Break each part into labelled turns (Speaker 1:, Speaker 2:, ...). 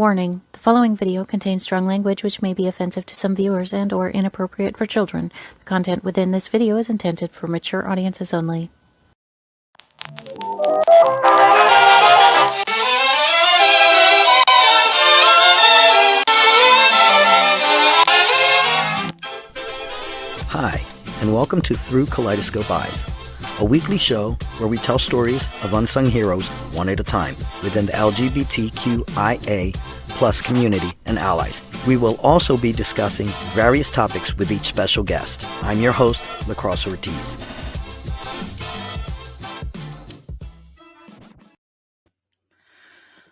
Speaker 1: Warning, the following video contains strong language which may be offensive to some viewers and or inappropriate for children. The content within this video is intended for mature audiences only.
Speaker 2: Hi, and welcome to Through Kaleidoscope Eyes, a weekly show where we tell stories of unsung heroes one at a time within the LGBTQIA plus community and allies. We will also be discussing various topics with each special guest. I'm your host, LaCrosse Ortiz.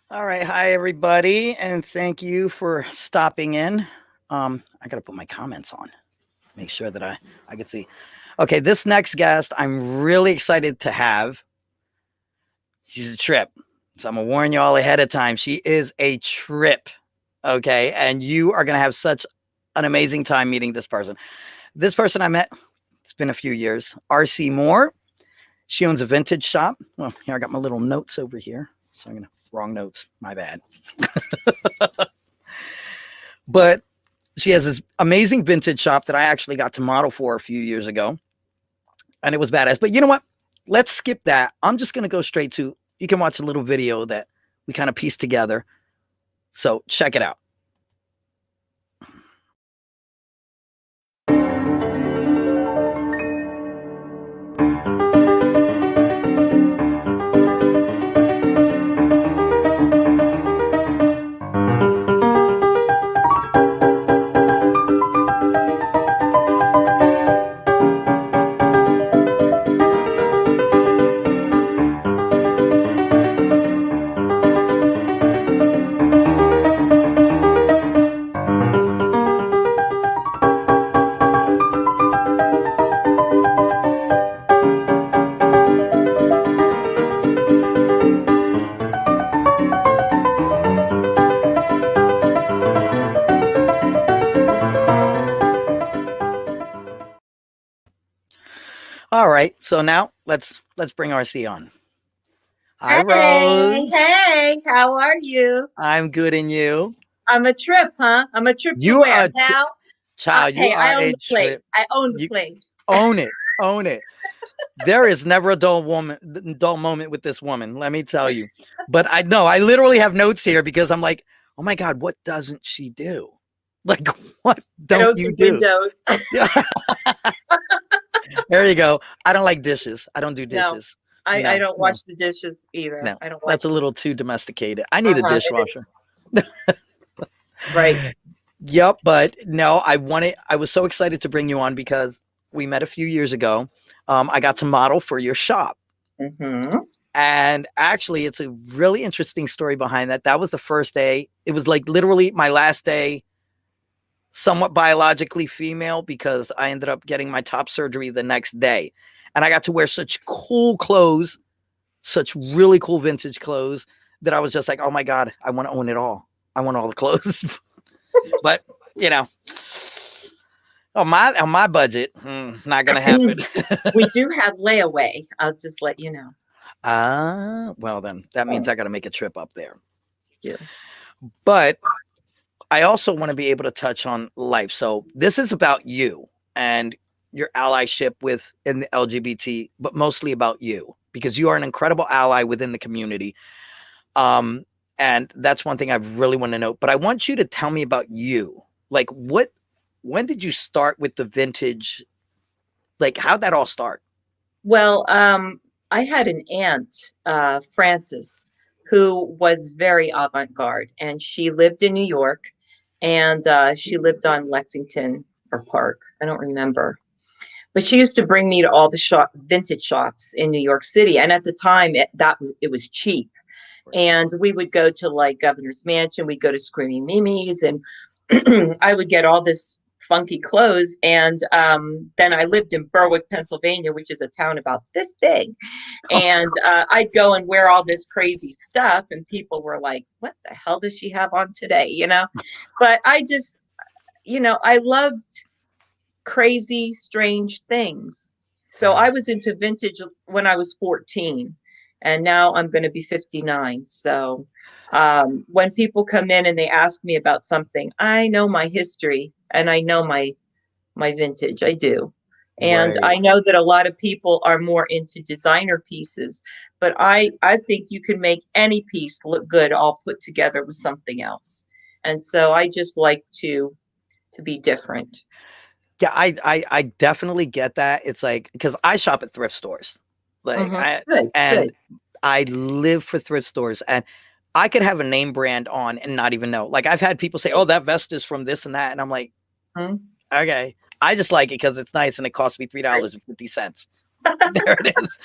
Speaker 2: All right, hi everybody, and thank you for stopping in. I gotta put my comments on. Make sure that I can see. Okay, this next guest I'm really excited to have. She's a trip. So I'm going to warn you all ahead of time. She is a trip. Okay, and you are going to have such an amazing time meeting this person. This person I met, it's been a few years. RC Moore. She owns a vintage shop. Well, here I got my little notes over here. So I'm going to, wrong notes. My bad. But she has this amazing vintage shop that I actually got to model for a few years ago. And it was badass. But you know what? Let's skip that. I'm just going to go straight to, you can watch a little video that we kind of pieced together. So check it out. All right, so now let's bring RC on. Hi,
Speaker 3: hey,
Speaker 2: Rose.
Speaker 3: Hey, how are you?
Speaker 2: I'm good, and you?
Speaker 3: I'm a trip, huh? I'm a trip.
Speaker 2: You are
Speaker 3: now.
Speaker 2: Child, you
Speaker 3: Hey,
Speaker 2: are
Speaker 3: I own
Speaker 2: a
Speaker 3: the place.
Speaker 2: trip.
Speaker 3: I own the place.
Speaker 2: Own it, own it. There is never a dull moment with this woman. Let me tell you. But I know I literally have notes here because I'm like, oh my God, what doesn't she do? Like, what don't you do?
Speaker 3: Windows.
Speaker 2: There you go. I don't like dishes. I don't do dishes.
Speaker 3: No, I don't wash the dishes either.
Speaker 2: No,
Speaker 3: I don't.
Speaker 2: That's a little too domesticated. I need a dishwasher.
Speaker 3: Right.
Speaker 2: Yep. But no, I was so excited to bring you on because we met a few years ago. I got to model for your shop.
Speaker 3: Mm-hmm.
Speaker 2: And actually, it's a really interesting story behind that. That was the first day. It was like literally my last day, somewhat biologically female, because I ended up getting my top surgery the next day. And I got to wear such cool clothes, such really cool vintage clothes, that I was just like, oh my God, I want to own it all. I want all the clothes. But, you know, on my budget, not going to happen.
Speaker 3: We do have layaway. I'll just let you know.
Speaker 2: Well then, that means I got to make a trip up there.
Speaker 3: Yeah.
Speaker 2: But I also want to be able to touch on life. So this is about you and your allyship in the LGBT, but mostly about you, because you are an incredible ally within the community. And that's one thing I really want to know. But I want you to tell me about you. Like, when did you start with the vintage? Like, how'd that all start?
Speaker 3: Well, I had an aunt, Frances, who was very avant-garde, and she lived in New York, and she lived on Lexington or Park. I don't remember. But she used to bring me to all the vintage shops in New York City. And at the time, it was cheap. And we would go to like Governor's Mansion. We'd go to Screaming Mimi's, and I would get all this funky clothes. And then I lived in Berwick, Pennsylvania, which is a town about this big. And I'd go and wear all this crazy stuff. And people were like, what the hell does she have on today? You know, but I just, I loved crazy, strange things. So I was into vintage when I was 14. and now I'm going to be 59. So when people come in and they ask me about something, I know my history and I know my vintage. I do. And
Speaker 2: Right.
Speaker 3: I know that a lot of people are more into designer pieces, but I think you can make any piece look good all put together with something else. And so I just like to be different.
Speaker 2: Yeah, I definitely get that. It's like, because I shop at thrift stores, like
Speaker 3: Good,
Speaker 2: and
Speaker 3: good.
Speaker 2: I live for thrift stores, and I could have a name brand on and not even know. Like, I've had people say, "Oh, that vest is from this and that," and I'm like,
Speaker 3: Mhm.
Speaker 2: okay, I just like it because it's nice and it cost me $3.50. There it is.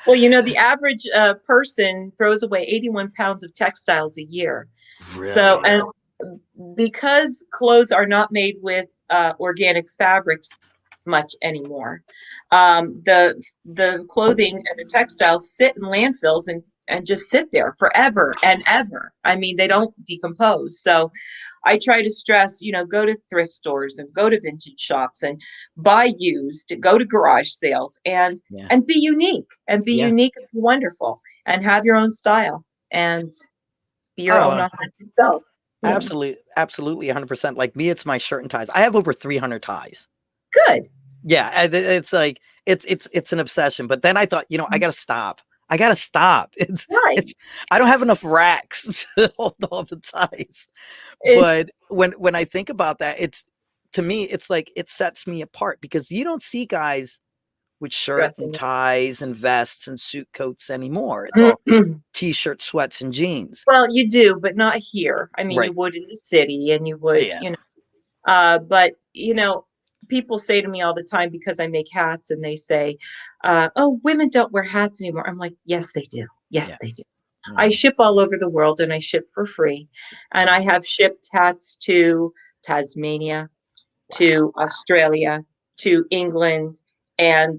Speaker 3: Well, the average person throws away 81 pounds of textiles a year. So,
Speaker 2: Really?
Speaker 3: and because clothes are not made with organic fabrics much anymore, the clothing and the textiles sit in landfills and just sit there forever and ever. I mean, they don't decompose. So I try to stress, go to thrift stores and go to vintage shops and buy used, go to garage sales
Speaker 2: Yeah.
Speaker 3: and be unique and be
Speaker 2: Yeah.
Speaker 3: unique and be wonderful and have your own style and be your
Speaker 2: Oh,
Speaker 3: own authentic self. Yeah.
Speaker 2: absolutely, absolutely, 100%. Like me, it's my shirt and ties. I have over 300 ties.
Speaker 3: Good.
Speaker 2: Yeah, and it's like it's an obsession. But then I thought, I gotta stop. I gotta stop.
Speaker 3: Right.
Speaker 2: It's I don't have enough racks to hold all the ties.
Speaker 3: It,
Speaker 2: But when I think about that, to me, it's like it sets me apart because you don't see guys with shirt and
Speaker 3: dressing.
Speaker 2: ties and vests and suit coats anymore. It's all t-shirt, sweats, and jeans.
Speaker 3: Well, you do, but not here. I mean, you
Speaker 2: Right.
Speaker 3: would in the city and you would,
Speaker 2: Yeah.
Speaker 3: but people say to me all the time because I make hats and they say, oh, women don't wear hats anymore. I'm like, yes, they do. Yes,
Speaker 2: Yeah.
Speaker 3: they do. I
Speaker 2: Mhm.
Speaker 3: ship all over the world and I ship for free. And I
Speaker 2: Right.
Speaker 3: have shipped hats to Tasmania,
Speaker 2: Wow.
Speaker 3: to Australia, to England, and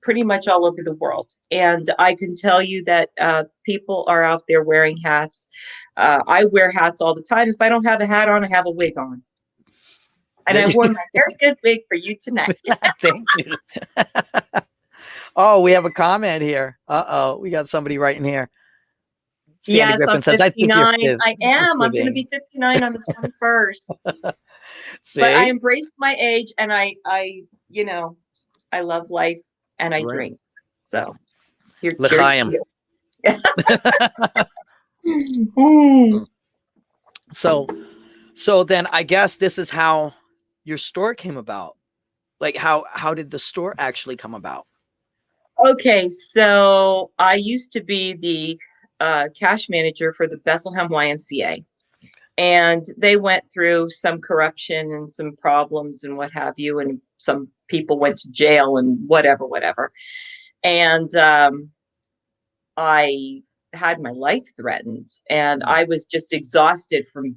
Speaker 3: pretty much all over the world. And I can tell you that people are out there wearing hats. I wear hats all the time. If I don't have a hat on, I have a wig on. And
Speaker 2: There
Speaker 3: I
Speaker 2: you
Speaker 3: wore my very good wig for you tonight.
Speaker 2: Thank you. Oh, we have a comment here. Uh-oh, we got somebody writing here. Sandy
Speaker 3: Yes, I'm
Speaker 2: Griffin says, "I think you're
Speaker 3: 59. I am. I'm going to
Speaker 2: fibbing."
Speaker 3: be 59 on the 21st. But I
Speaker 2: See?
Speaker 3: embrace my age and I love life and I
Speaker 2: Right.
Speaker 3: drink. So here, cheers to
Speaker 2: L'chaim.
Speaker 3: you. Mm.
Speaker 2: So so then I guess this is how your store came about. Like how did the store actually come about?
Speaker 3: Okay, so I used to be the cash manager for the Bethlehem YMCA, and they went through some corruption and some problems and what have you, and some people went to jail and whatever, whatever. And I had my life threatened, and I was just exhausted from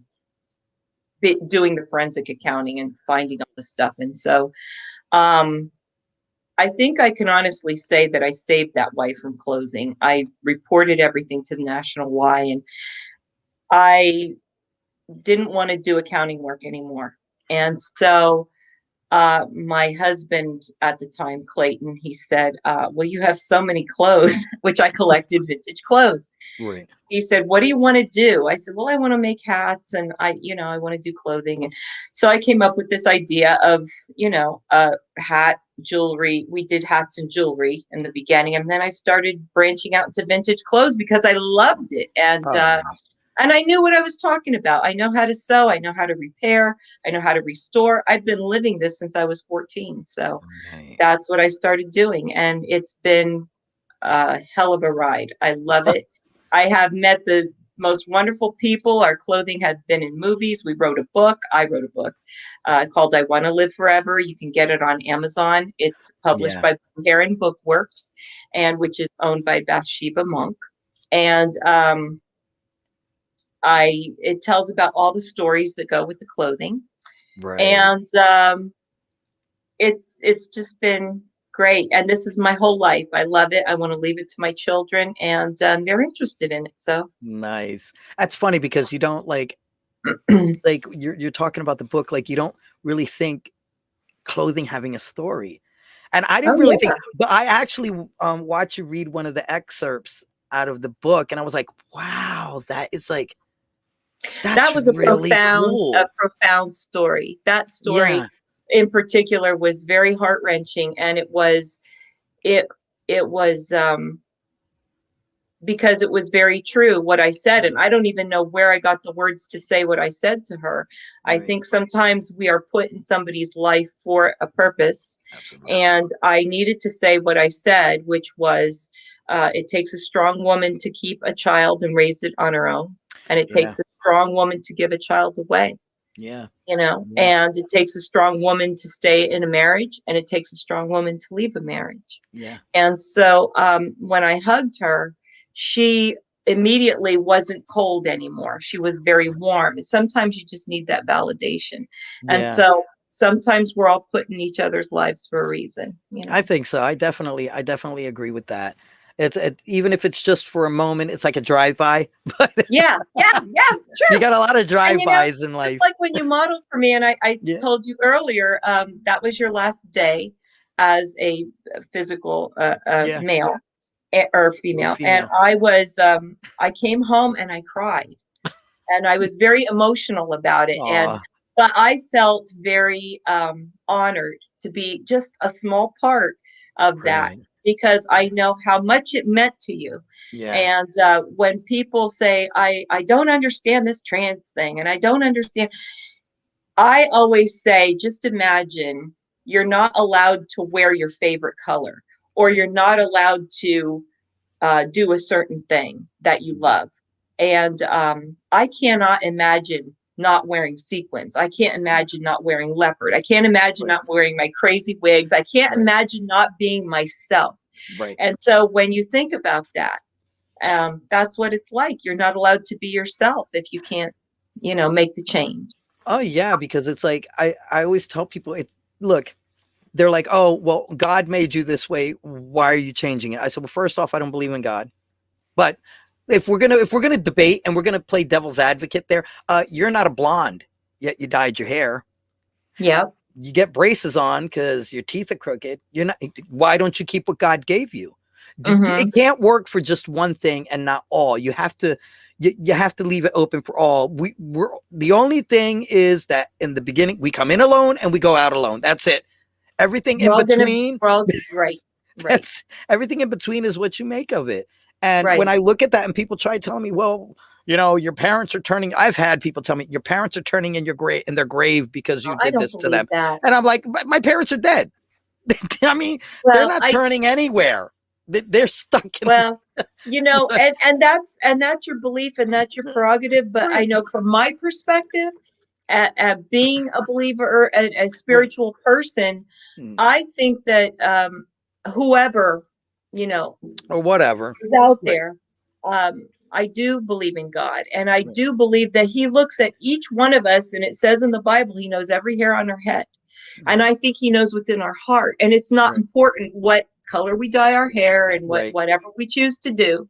Speaker 3: doing the forensic accounting and finding all this stuff. And so um, I think I can honestly say that I saved that wife from closing. I reported everything to the National Y, and I didn't want to do accounting work anymore. And so my husband at the time, Clayton, he said, well, you have so many clothes, which I collected vintage clothes.
Speaker 2: Right.
Speaker 3: He said, what do you want to do? I said, well, I want to make hats and I want to do clothing. And so I came up with this idea of, hat, jewelry. We did hats and jewelry in the beginning. And then I started branching out into vintage clothes because I loved it.
Speaker 2: Oh, yeah.
Speaker 3: And I knew what I was talking about. I know how to sew. I know how to repair. I know how to restore. I've been living this since I was 14. So
Speaker 2: Right.
Speaker 3: that's what I started doing. And it's been a hell of a ride. I love it. I have met the most wonderful people. Our clothing has been in movies. We wrote a book. I wrote a book called I Want to Live Forever. You can get it on Amazon. It's published
Speaker 2: Yeah.
Speaker 3: by Heron Bookworks, and which is owned by Bathsheba Monk. And it tells about all the stories that go with the clothing.
Speaker 2: Right.
Speaker 3: And it's just been great. And this is my whole life. I love it. I want to leave it to my children, and they're interested in it. So
Speaker 2: Nice. That's funny because you don't like you're talking about the book, like you don't really think clothing having a story. And I didn't
Speaker 3: Oh,
Speaker 2: really
Speaker 3: yeah.
Speaker 2: think, but I actually watched you read one of the excerpts out of the book, and I was like, wow, that is like, that's
Speaker 3: That was a
Speaker 2: really cool.
Speaker 3: profound story. That story
Speaker 2: Yeah,
Speaker 3: in particular was very heart-wrenching, and it it was because it was very true what I said. And I don't even know where I got the words to say what I said to her. I
Speaker 2: right.
Speaker 3: think sometimes we are put in somebody's life for a purpose.
Speaker 2: Absolutely.
Speaker 3: And I needed to say what I said, which was it takes a strong woman to keep a child and raise it on her own. And it
Speaker 2: Yeah,
Speaker 3: takes a strong woman to give a child away,
Speaker 2: yeah, yeah,
Speaker 3: and it takes a strong woman to stay in a marriage, and it takes a strong woman to leave a marriage.
Speaker 2: yeah,
Speaker 3: And so when I hugged her, she immediately wasn't cold anymore. She was very warm. And sometimes you just need that validation. And
Speaker 2: yeah.
Speaker 3: so sometimes we're all put in each other's lives for a reason,
Speaker 2: I think so. I definitely agree with that. Even if it's just for a moment, it's like a drive-by, but
Speaker 3: Yeah, yeah, yeah, it's
Speaker 2: you
Speaker 3: true.
Speaker 2: got a lot of
Speaker 3: And
Speaker 2: drive-bys in
Speaker 3: just
Speaker 2: life.
Speaker 3: like when you modeled for me, and I
Speaker 2: Yeah,
Speaker 3: told you earlier, that was your last day as a physical
Speaker 2: yeah,
Speaker 3: male or
Speaker 2: or
Speaker 3: female. And
Speaker 2: female.
Speaker 3: I came home and I cried, and I was very emotional about it.
Speaker 2: Aw,
Speaker 3: But I felt very honored to be just a small part of that,
Speaker 2: right.
Speaker 3: because I know how much it meant to you.
Speaker 2: Yeah,
Speaker 3: And when people say, I don't understand this trans thing, and I don't understand, I always say, just imagine you're not allowed to wear your favorite color, or
Speaker 2: right.
Speaker 3: you're not allowed to do a certain thing that you
Speaker 2: Mhm.
Speaker 3: love. And I cannot imagine not wearing sequins. I can't imagine not wearing leopard. I can't imagine
Speaker 2: Right,
Speaker 3: not wearing my crazy wigs. I can't
Speaker 2: right,
Speaker 3: imagine not being myself.
Speaker 2: right.
Speaker 3: And so when you think about that, that's what it's like. You're not allowed to be yourself if you can't, make the change.
Speaker 2: Oh yeah, because it's like I always tell people look, they're like, "Oh, well, God made you this way. Why are you changing it?" I said, "Well, first off, I don't believe in God. But if we're gonna debate and we're gonna play devil's advocate there, you're not a blonde, yet you dyed your hair.
Speaker 3: Yep.
Speaker 2: You get braces on because your teeth are crooked. You're not. Why don't you keep what God gave you?
Speaker 3: Mm-hmm.
Speaker 2: It can't work for just one thing and not all. You have to. You have to leave it open for all. We're the only thing is that in the beginning we come in alone and we go out alone. That's it. Everything in between,
Speaker 3: Right, right,
Speaker 2: that's everything in between is what you make of it. And when
Speaker 3: right.
Speaker 2: I look at that and people try telling me, well, your parents are turning, I've had people tell me your parents are turning in their grave because you
Speaker 3: No, I
Speaker 2: did
Speaker 3: don't
Speaker 2: this to
Speaker 3: believe
Speaker 2: them.
Speaker 3: that.
Speaker 2: And I'm like, my parents are dead. I mean, they're
Speaker 3: Well,
Speaker 2: not turning anywhere. They're stuck in
Speaker 3: Well, and that's your belief and that's your prerogative. But I
Speaker 2: right,
Speaker 3: know from my perspective, at being a believer or a
Speaker 2: right,
Speaker 3: spiritual person,
Speaker 2: hmm,
Speaker 3: I think that whoever
Speaker 2: or whatever.
Speaker 3: is out
Speaker 2: Right,
Speaker 3: there, I do believe in God, and I
Speaker 2: right,
Speaker 3: do believe that He looks at each one of us, and it says in the Bible, He knows every hair on our head. And
Speaker 2: right,
Speaker 3: I think He knows what's in our heart. And it's not
Speaker 2: right,
Speaker 3: important what color we dye our hair and
Speaker 2: right,
Speaker 3: whatever we choose to do,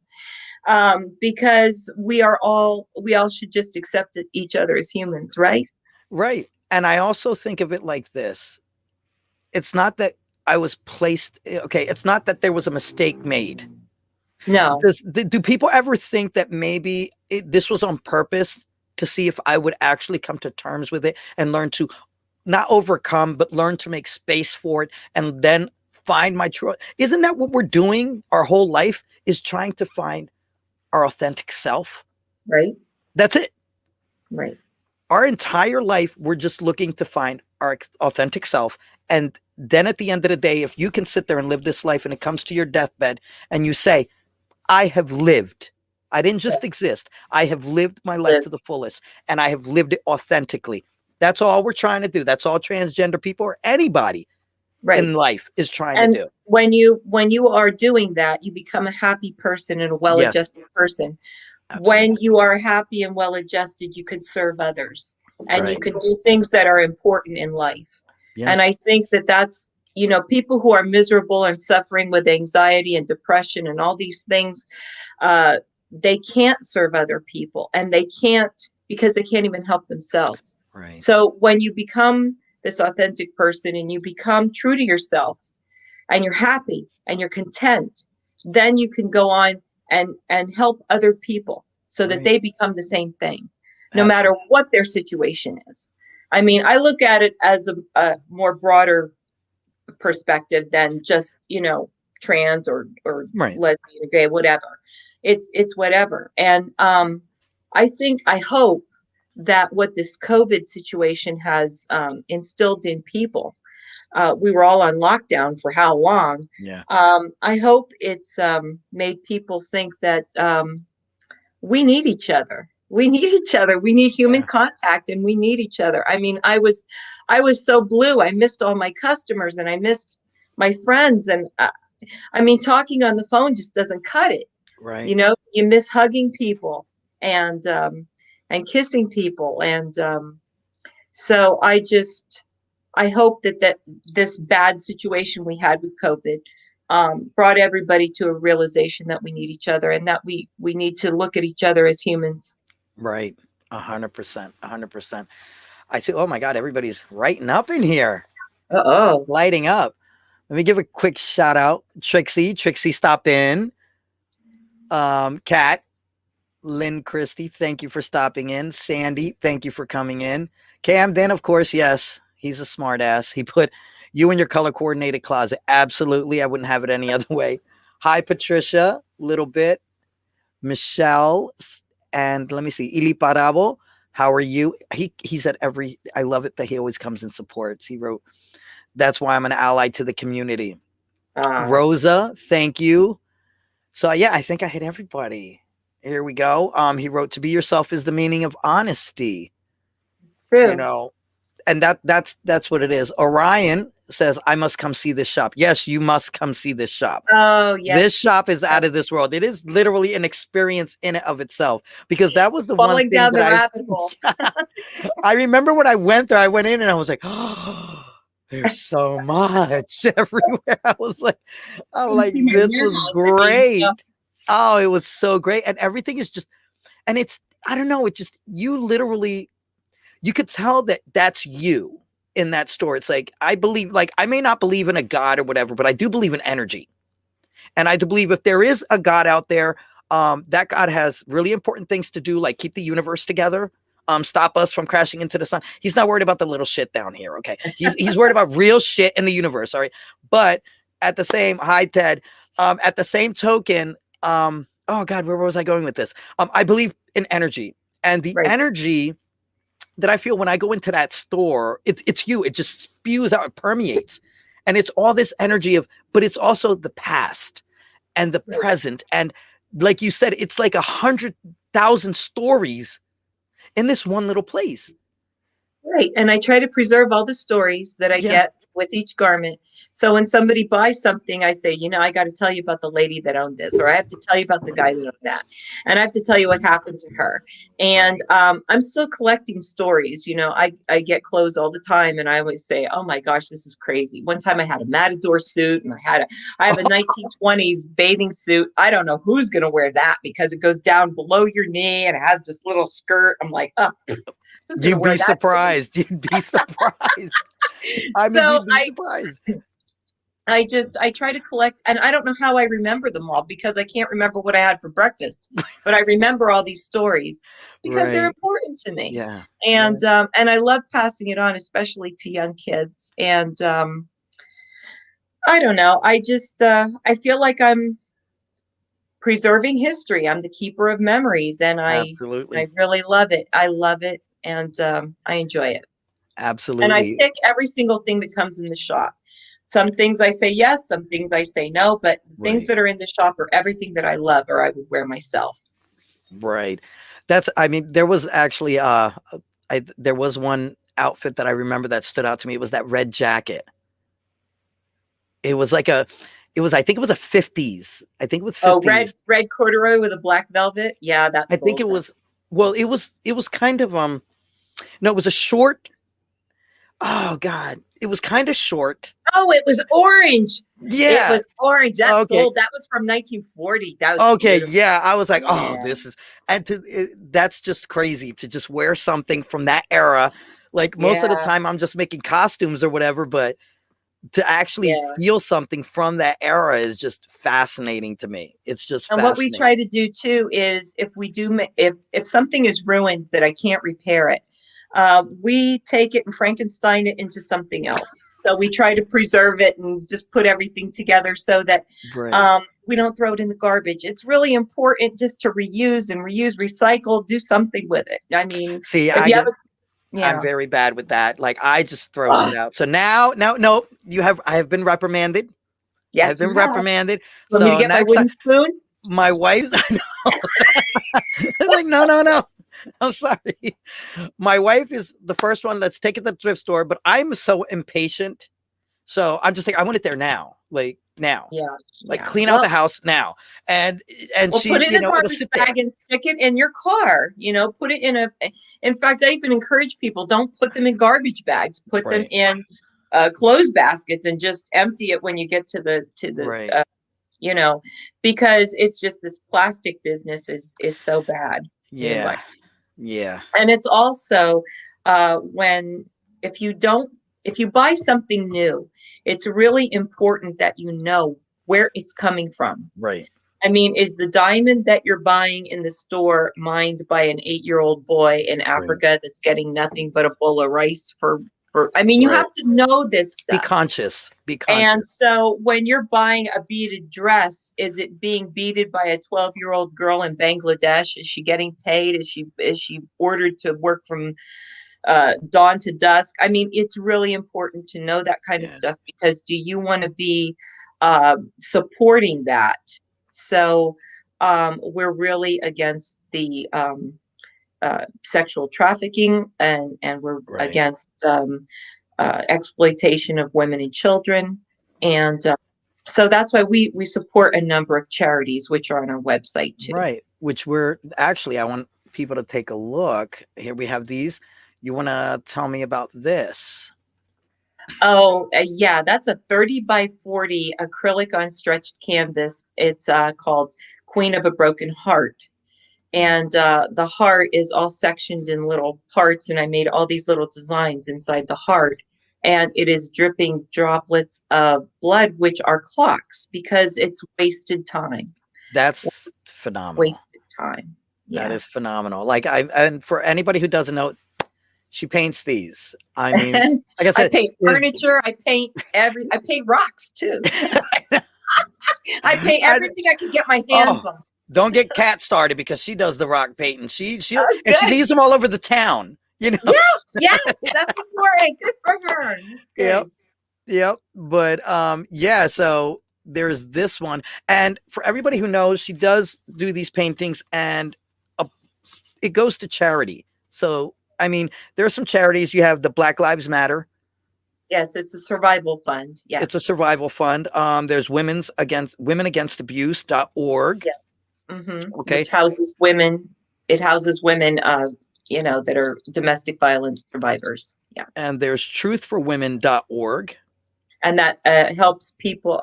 Speaker 3: because we all should just accept each other as humans, right?
Speaker 2: right. And I also think of it like this. It's not that I was placed. Okay, it's not that there was a mistake made.
Speaker 3: No,
Speaker 2: Do people ever think that maybe this was on purpose to see if I would actually come to terms with it and learn to not overcome, but learn to make space for it and then find my true? Isn't that what we're doing our whole life? Is trying to find our authentic self?
Speaker 3: right,
Speaker 2: That's it.
Speaker 3: right,
Speaker 2: Our entire life, we're just looking to find our authentic self. And then at the end of the day, if you can sit there and live this life and it comes to your deathbed and you say, I have lived. I didn't
Speaker 3: right.
Speaker 2: just exist. I have lived my life
Speaker 3: Live,
Speaker 2: to the fullest and I have lived it authentically. That's all we're trying to do. That's all transgender people or anybody
Speaker 3: right.
Speaker 2: in life is trying to
Speaker 3: And
Speaker 2: do.
Speaker 3: when you are doing that, you become a happy person and a
Speaker 2: Yes,
Speaker 3: well-adjusted person. When
Speaker 2: absolutely.
Speaker 3: you are happy and well-adjusted, you can serve others, and you
Speaker 2: Right.
Speaker 3: can do things that are important in life. And I
Speaker 2: Yes.
Speaker 3: think that that's, people who are miserable and suffering with anxiety and depression and all these things, uh, they can't serve other people, and they can't, because they can't even help themselves.
Speaker 2: Right.
Speaker 3: So when you become this authentic person and you become true to yourself, and you're happy and you're content, then you can go on and help other people so that they become the same thing, no matter what their situation is. I mean, I look at it as a more broader perspective than just, trans or lesbian or gay, whatever. It's whatever. And I hope that what this COVID situation has instilled in people, we were all on lockdown for how long?
Speaker 2: Yeah.
Speaker 3: I hope it's made people think that we need each other. We need each other. We need human contact, and we need each other. I mean, I was so blue. I missed all my customers, and I missed my friends. And I mean, talking on the phone just doesn't cut it.
Speaker 2: Right.
Speaker 3: You miss hugging people and kissing people. And so I hope that this bad situation we had with COVID brought everybody to a realization that we need each other, and that we need to look at each other as humans.
Speaker 2: Right. 100%. 100%. I see. Oh my God. Everybody's writing up in here.
Speaker 3: Uh-oh.
Speaker 2: Lighting up. Let me give a quick shout out. Trixie stopped in. Kat, Lynn Christie, thank you for stopping in. Sandy, thank you for coming in. Camden, of course, yes. He's a smart ass. He put you in your color coordinated closet. Absolutely. I wouldn't have it any other way. Hi, Patricia. Little bit. Michelle. And let me see. Ili Parabo. How are you? He said I love it that he always comes and supports. He wrote, that's why I'm an ally to the community. Rosa, thank you. So yeah, I think I hit everybody. Here we go. He wrote, to be yourself is the meaning of honesty.
Speaker 3: True.
Speaker 2: And that's what it is. Orion says, I must come see this shop. Yes, you must come see this shop.
Speaker 3: Oh, yes.
Speaker 2: This shop is out of this world. It is literally an experience in and of itself, because that was the one thing
Speaker 3: down
Speaker 2: that
Speaker 3: the rabbit hole.
Speaker 2: I remember when I went there, I went in and I was like, oh, there's so much everywhere. I'm like, this was great. Oh, it was so great. And everything is just, and it's, I don't know, it just, you could tell that that's you in that store. It's like, I believe, like, I may not believe in a God or whatever, but I do believe in energy. And I do believe if there is a God out there, that God has really important things to do, like keep the universe together, stop us from crashing into the sun. He's not worried about the little shit down here. Okay. He's worried about real shit in the universe. All right. But at the same, hi, Ted, at the same token, oh God, where was I going with this? I believe in energy, and the energy that I feel when I go into that store, it's you. It just spews out, it permeates. And it's all this energy but it's also the past and the present. And like you said, it's like 100,000 stories in this one little place.
Speaker 3: Right. And I try to preserve all the stories that I get with each garment. So when somebody buys something, I say, I got to tell you about the lady that owned this, or I have to tell you about the guy that owned that. And I have to tell you what happened to her. And I'm still collecting stories. I get clothes all the time, and I always say, oh my gosh, this is crazy. One time I had a Matador suit, and I have a 1920s bathing suit. I don't know who's going to wear that, because it goes down below your knee and it has this little skirt. I'm like, oh,
Speaker 2: you'd be surprised. You'd be surprised. I mean, you'd be surprised.
Speaker 3: I try to collect, and I don't know how I remember them all, because I can't remember what I had for breakfast, but I remember all these stories because they're important to me.
Speaker 2: Yeah.
Speaker 3: And I love passing it on, especially to young kids. And I don't know. I just I feel like I'm preserving history. I'm the keeper of memories, and I really love it. I love it, and I enjoy it.
Speaker 2: Absolutely.
Speaker 3: And I pick every single thing that comes in the shop. Some things I say yes, some things I say no, but things that are in the shop are everything that I love or I would wear myself.
Speaker 2: Right. There was actually there was one outfit that I remember that stood out to me. It was that red jacket. It was like I think it was a 50s. I think it was 50s.
Speaker 3: Oh, red corduroy with a black velvet. Yeah, that's
Speaker 2: I think it was, well, it was kind of no, it was a short. Oh God, it was kind of short.
Speaker 3: Oh, it was orange.
Speaker 2: Yeah,
Speaker 3: it was orange. That's old. That was from 1940. That was beautiful.
Speaker 2: Yeah. I was like, oh, this is, and that's just crazy to just wear something from that era. Like most of the time, I'm just making costumes or whatever. But to actually
Speaker 3: Yeah.
Speaker 2: feel something from that era is just fascinating to me. It's just
Speaker 3: And what we
Speaker 2: fascinating.
Speaker 3: try to do too is if we do, if something is ruined that I can't repair it, we take it and Frankenstein it into something else. So we try to preserve it and just put everything together so that
Speaker 2: Right.
Speaker 3: we don't throw it in the garbage. It's really important just to reuse, recycle, do something with it. I mean,
Speaker 2: See,
Speaker 3: if you have a,
Speaker 2: I'm
Speaker 3: yeah.
Speaker 2: very bad with that. Like I just throw
Speaker 3: Oh,
Speaker 2: shit out. So now, no, I have been reprimanded. I have
Speaker 3: yes, you
Speaker 2: been
Speaker 3: have.
Speaker 2: reprimanded.
Speaker 3: Want me to
Speaker 2: So
Speaker 3: get my
Speaker 2: next time,
Speaker 3: wooden spoon?
Speaker 2: my wife's like, no. I'm sorry. My wife is the first one. Let's take it to the thrift store. But I'm so impatient. So I'm just like, I want it there now. Like now.
Speaker 3: Yeah,
Speaker 2: Like
Speaker 3: yeah.
Speaker 2: clean out the
Speaker 3: Well,
Speaker 2: house now. And
Speaker 3: put
Speaker 2: she,
Speaker 3: it in a
Speaker 2: it'll
Speaker 3: garbage
Speaker 2: sit
Speaker 3: bag
Speaker 2: there.
Speaker 3: and stick it in your car. Put it in in fact, I even encourage people, don't put them in garbage bags, put them
Speaker 2: Right.
Speaker 3: in clothes baskets and just empty it when you get to
Speaker 2: Right.
Speaker 3: because it's just this plastic business is so bad. The
Speaker 2: Yeah.
Speaker 3: environment.
Speaker 2: Yeah.
Speaker 3: And it's also when if you don't if you buy something new, it's really important that you know where it's coming from.
Speaker 2: Right.
Speaker 3: I mean, is the diamond that you're buying in the store mined by an 8-year-old boy in
Speaker 2: Right.
Speaker 3: Africa that's getting nothing but a bowl of rice I mean, you
Speaker 2: Right.
Speaker 3: have to know this
Speaker 2: Be
Speaker 3: stuff.
Speaker 2: conscious. Be
Speaker 3: And
Speaker 2: conscious.
Speaker 3: so when you're buying a beaded dress, is it being beaded by a 12-year-old girl in Bangladesh? Is she getting paid? Is she ordered to work from dawn to dusk? I mean, it's really important to know that kind of
Speaker 2: Yeah.
Speaker 3: stuff because do you want to be supporting that? So we're really against the sexual trafficking and we're
Speaker 2: Right.
Speaker 3: against exploitation of women and children. And so that's why we support a number of charities, which are on our website too.
Speaker 2: Right. Which we're actually, I want people to take a look. Here we have these. You want to tell me about this?
Speaker 3: Oh, yeah, that's a 30 by 40 acrylic on stretched canvas. It's called Queen of a Broken Heart. And the heart is all sectioned in little parts, and I made all these little designs inside the heart. And it is dripping droplets of blood, which are clocks, because it's wasted time.
Speaker 2: That's phenomenal.
Speaker 3: Wasted time.
Speaker 2: That
Speaker 3: Yeah.
Speaker 2: is phenomenal. And for anybody who doesn't know, she paints these. I mean, like I
Speaker 3: I
Speaker 2: said,
Speaker 3: paint furniture. I paint rocks too. I paint everything I can get my hands on.
Speaker 2: Don't get Kat started because she does the rock painting. She
Speaker 3: Oh,
Speaker 2: and she
Speaker 3: good.
Speaker 2: leaves them all over the town.
Speaker 3: Yes, that's important. Good for her.
Speaker 2: Yep. Yep. But yeah, so there's this one. And for everybody who knows, she does do these paintings and it goes to charity. So I mean, there are some charities. You have the Black Lives Matter.
Speaker 3: Yes, it's a survival fund. Yes.
Speaker 2: It's a survival fund. There's women against abuse.org.
Speaker 3: Yes. Mm-hmm.
Speaker 2: Okay.
Speaker 3: Which houses women. It houses women that are domestic violence survivors. Yeah.
Speaker 2: And there's truthforwomen.org.
Speaker 3: And that helps people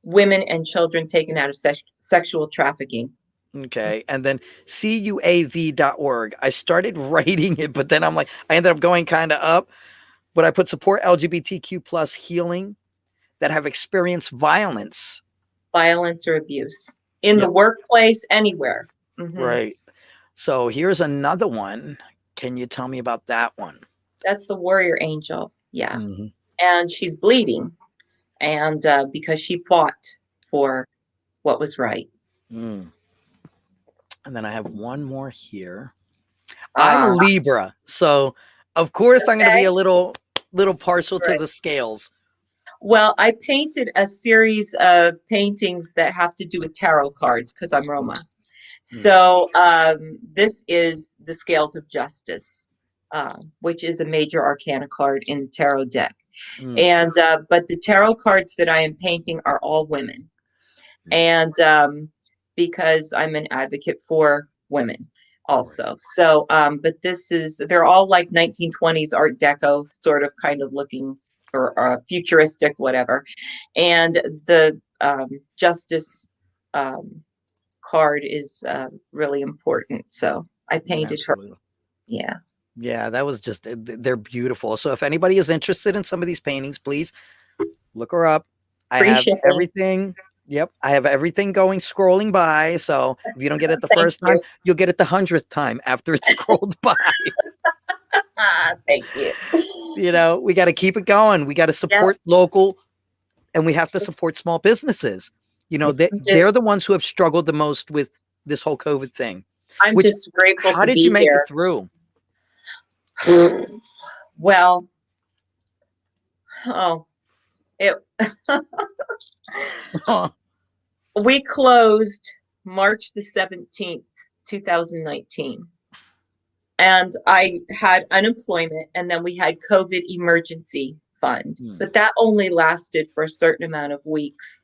Speaker 3: women and children taken out of sexual trafficking.
Speaker 2: Okay. And then cuav.org. I started writing it, but then I ended up going kind of up. But I put support LGBTQ plus healing that have experienced violence
Speaker 3: or abuse in the workplace, anywhere. Mm-hmm.
Speaker 2: Right. So here's another one. Can you tell me about that one?
Speaker 3: That's the warrior angel. Yeah.
Speaker 2: Mm-hmm.
Speaker 3: And she's bleeding. And because she fought for what was right.
Speaker 2: Mm. And then I have one more here. I'm a Libra. So of course I'm going to be a little partial to the scales.
Speaker 3: Well, I painted a series of paintings that have to do with tarot cards because I'm Roma. So this is the Scales of Justice, which is a major arcana card in the tarot deck. And but the tarot cards that I am painting are all women. And because I'm an advocate for women also. So but they're all like 1920s Art Deco sort of kind of looking or futuristic, whatever. And the Justice card is really important. So I painted her. Yeah.
Speaker 2: Yeah, that was just, they're beautiful. So if anybody is interested in some of these paintings, please look her up. I
Speaker 3: Free
Speaker 2: have
Speaker 3: shipping.
Speaker 2: everything. Yep. I have everything going, scrolling by. So if you don't get it the
Speaker 3: Thank
Speaker 2: first time,
Speaker 3: you.
Speaker 2: you'll get it the 100th time after it's scrolled by.
Speaker 3: Thank you.
Speaker 2: You know, we got to keep it going. We got to support local, and we have to support small businesses. You know, they're the ones who have struggled the most with this whole COVID thing.
Speaker 3: I'm just grateful
Speaker 2: How
Speaker 3: to
Speaker 2: did you
Speaker 3: be
Speaker 2: make
Speaker 3: here.
Speaker 2: it through?
Speaker 3: Well, we closed March the 17th, 2019. And I had unemployment, and then we had COVID emergency fund, but that only lasted for a certain amount of weeks.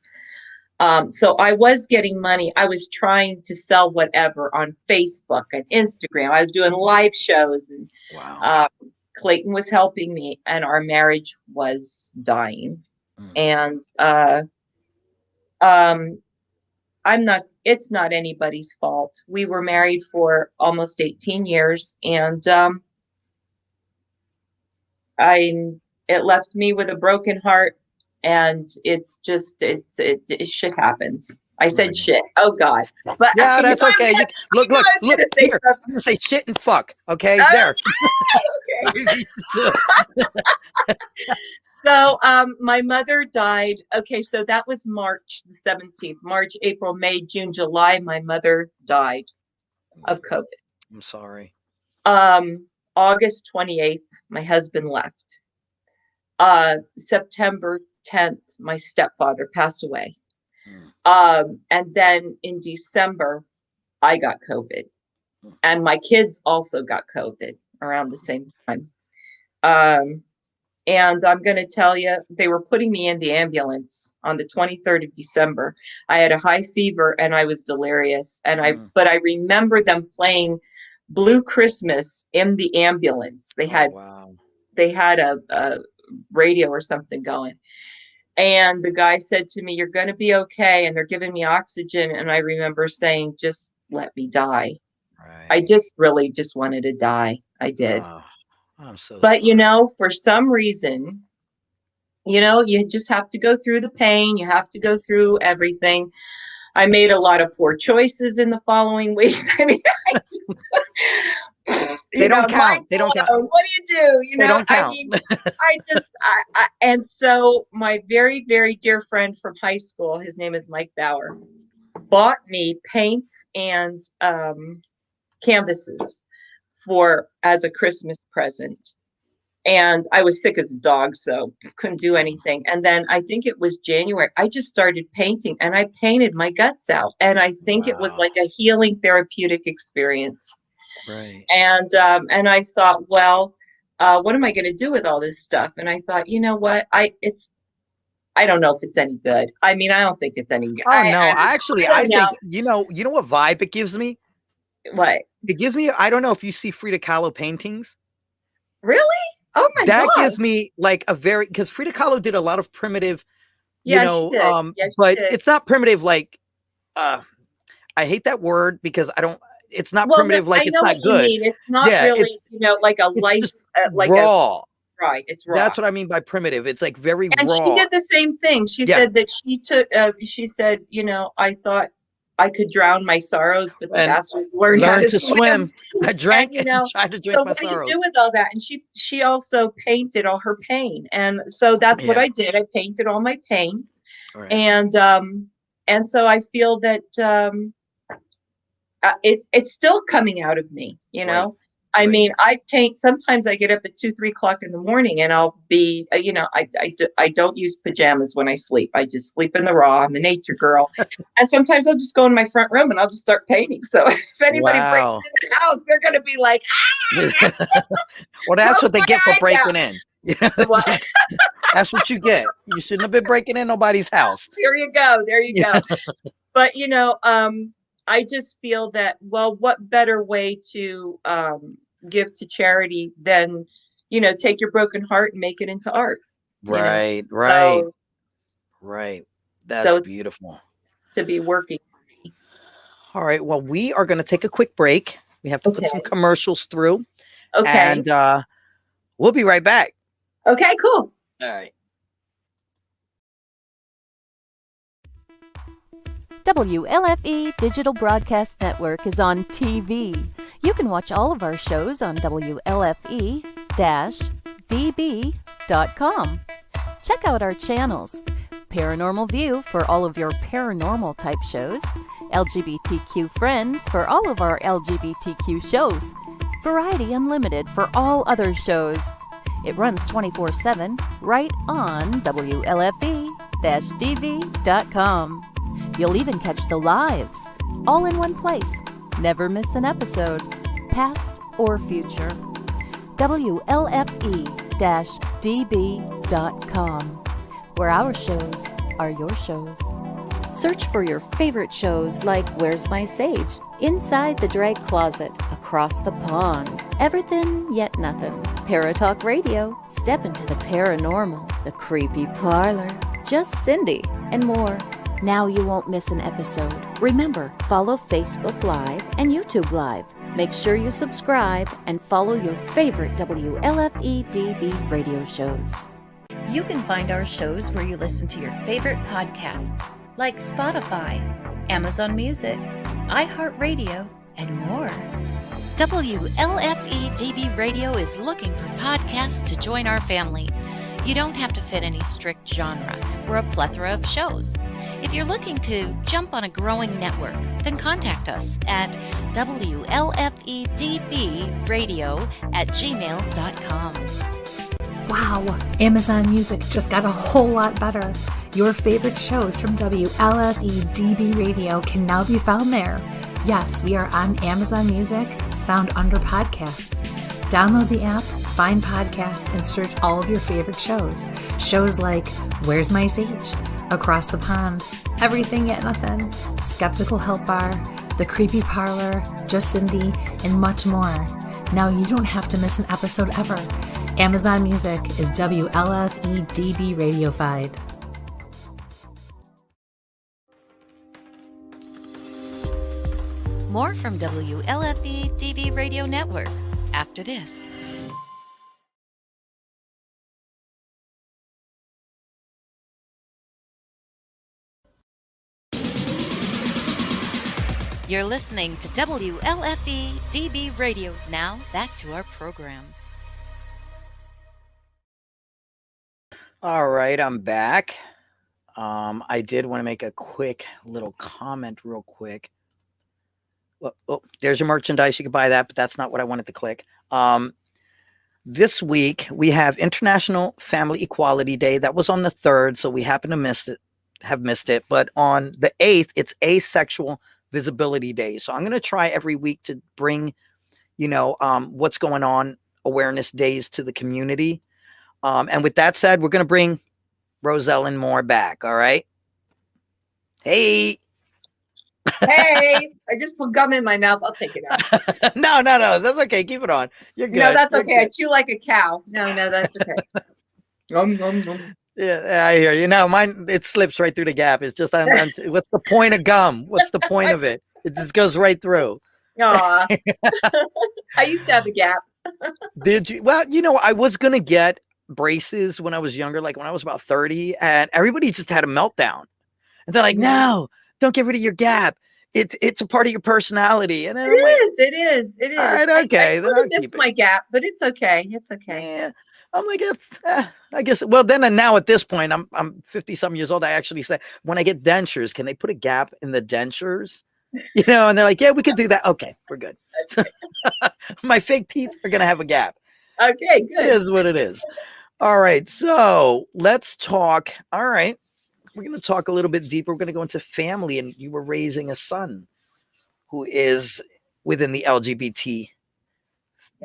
Speaker 3: So I was getting money. I was trying to sell whatever on Facebook and Instagram. I was doing live shows, and Clayton was helping me, and our marriage was dying. And it's not anybody's fault. We were married for almost 18 years, and it left me with a broken heart, and it's just, shit happens. I said shit. Oh God. But
Speaker 2: yeah, that's okay. Look. Here, I'm gonna say shit and fuck. Okay, there.
Speaker 3: Okay. So my mother died. Okay, so that was March the 17th. March, April, May, June, July. My mother died of COVID.
Speaker 2: I'm sorry.
Speaker 3: August 28th, my husband left. September 10th, my stepfather passed away. And then in December, I got COVID. And my kids also got COVID around the same time. And I'm going to tell you, they were putting me in the ambulance on the 23rd of December. I had a high fever and I was delirious. And but I remember them playing Blue Christmas in the ambulance. They had a radio or something going. And the guy said to me, "You're going to be okay." And they're giving me oxygen. And I remember saying, "Just let me die." Right. I just really just wanted to die. I did.
Speaker 2: I'm so
Speaker 3: but,
Speaker 2: sorry.
Speaker 3: you know, for some reason, you know, you just have to go through the pain. You have to go through everything. I made a lot of poor choices in the following weeks. I mean,
Speaker 2: they don't count. They don't count.
Speaker 3: What do? You know,
Speaker 2: they don't count.
Speaker 3: I mean, and so my very, very dear friend from high school, his name is Mike Bauer, bought me paints and canvases as a Christmas present. And I was sick as a dog, so couldn't do anything. And then I think it was January, I just started painting, and I painted my guts out. And I think it was like a healing therapeutic experience.
Speaker 2: Right.
Speaker 3: And I thought, well, what am I going to do with all this stuff? And I thought, you know what? I don't know if it's any good. I mean, I don't think it's any good.
Speaker 2: Oh, no, I think, you know what vibe it gives me?
Speaker 3: What?
Speaker 2: It gives me, I don't know if you see Frida Kahlo paintings.
Speaker 3: Really? Oh my God.
Speaker 2: That gives me like because Frida Kahlo did a lot of primitive,
Speaker 3: she did.
Speaker 2: But it's not primitive. Like, I hate that word because it's not primitive. Like, it's not good.
Speaker 3: You mean. It's not really, like a life, like
Speaker 2: raw.
Speaker 3: Right. It's raw.
Speaker 2: That's what I mean by primitive. It's like very raw.
Speaker 3: And she did the same thing. She said that she said, I thought I could drown my sorrows, but the bastards learned to swim.
Speaker 2: I drank and tried to drink my sorrows. So
Speaker 3: what do you do with all that? And she also painted all her pain. And so that's what I did. I painted all my pain. Right. And so I feel that it's still coming out of me, you know? Right. I mean, I paint. Sometimes I get up at 2, 3 o'clock in the morning, and I'll be, I don't use pajamas when I sleep. I just sleep in the raw. I'm a nature girl. And sometimes I'll just go in my front room and I'll just start painting. So if anybody breaks into the house, they're going to be like,
Speaker 2: well, that's what they get for breaking in. That's what you get. You shouldn't have been breaking in nobody's house.
Speaker 3: There you go. But, I just feel that, well, what better way to give to charity than, take your broken heart and make it into art.
Speaker 2: Right. That's beautiful.
Speaker 3: To be working.
Speaker 2: All right. Well, we are going to take a quick break. We have to put some commercials through.
Speaker 3: Okay.
Speaker 2: And we'll be right back.
Speaker 3: Okay, cool.
Speaker 2: All right.
Speaker 4: WLFE Digital Broadcast Network is on TV. You can watch all of our shows on WLFE-DB.com. Check out our channels. Paranormal View for all of your paranormal type shows. LGBTQ Friends for all of our LGBTQ shows. Variety Unlimited for all other shows. It runs 24/7 right on WLFE-DB.com. You'll even catch the lives, all in one place. Never miss an episode, past or future. WLFE-DB.com, where our shows are your shows. Search for your favorite shows like Where's My Sage, Inside the Drag Closet, Across the Pond, Everything Yet Nothing, Paratalk Radio, Step into the Paranormal, The Creepy Parlor, Just Cindy, and more. Now you won't miss an episode. Remember, follow Facebook Live and YouTube Live. Make sure you subscribe and follow your favorite WLFEDB radio shows. You can find our shows where you listen to your favorite podcasts, like Spotify, Amazon Music, iHeartRadio, and more.
Speaker 1: WLFEDB Radio is looking for podcasts to join our family. You don't have to fit any strict genre. We're a plethora of shows. If you're looking to jump on a growing network, then contact us at WLFEDBradio@gmail.com.
Speaker 5: Wow, Amazon Music just got a whole lot better. Your favorite shows from WLFEDB Radio can now be found there. Yes, we are on Amazon Music, found under podcasts. Download the app, find podcasts, and search all of your favorite shows. Shows like Where's My Sage, Across the Pond, Everything Yet Nothing, Skeptical Help Bar, The Creepy Parlor, Just Cindy, and much more. Now you don't have to miss an episode ever. Amazon Music is WLFEDB radified.
Speaker 1: More from WLFEDB Radio Network after this. You're listening to WLFEDB Radio. Now, back to our program.
Speaker 2: All right, I'm back. I did want to make a quick little comment real quick. Oh, there's your merchandise. You can buy that, but that's not what I wanted to click. This week, we have International Family Equality Day. That was on the 3rd, so we happen to have missed it. But on the 8th, it's Asexual Visibility Day. So I'm going to try every week to bring, what's going on, awareness days to the community. And with that said, we're going to bring Rosellen Moore back. All right. Hey.
Speaker 3: Hey, I just put gum in my mouth. I'll take it out.
Speaker 2: No. That's okay. Keep it on. You're good.
Speaker 3: No, that's
Speaker 2: You're
Speaker 3: okay.
Speaker 2: good.
Speaker 3: I chew like a cow. No, that's okay.
Speaker 2: Yeah, I hear you. No, mine, it slips right through the gap. It's just, what's the point of gum? What's the point of it? It just goes right through.
Speaker 3: Aw. I used to have a gap.
Speaker 2: Did you? Well, I was going to get braces when I was younger, like when I was about 30, and everybody just had a meltdown. And they're like, no, don't get rid of your gap. It's a part of your personality. And
Speaker 3: it is. All
Speaker 2: right, okay.
Speaker 3: I miss my gap, but it's okay. It's okay.
Speaker 2: Yeah. I'm like, I guess. Well, then and now at this point, I'm 50 some years old. I actually say, when I get dentures, can they put a gap in the dentures? And they're like, yeah, we could do that. Okay, we're good.
Speaker 3: Okay.
Speaker 2: My fake teeth are gonna have a gap.
Speaker 3: Okay, good.
Speaker 2: It is what it is. All right, so let's talk. All right, we're gonna talk a little bit deeper. We're gonna go into family, and you were raising a son who is within the LGBT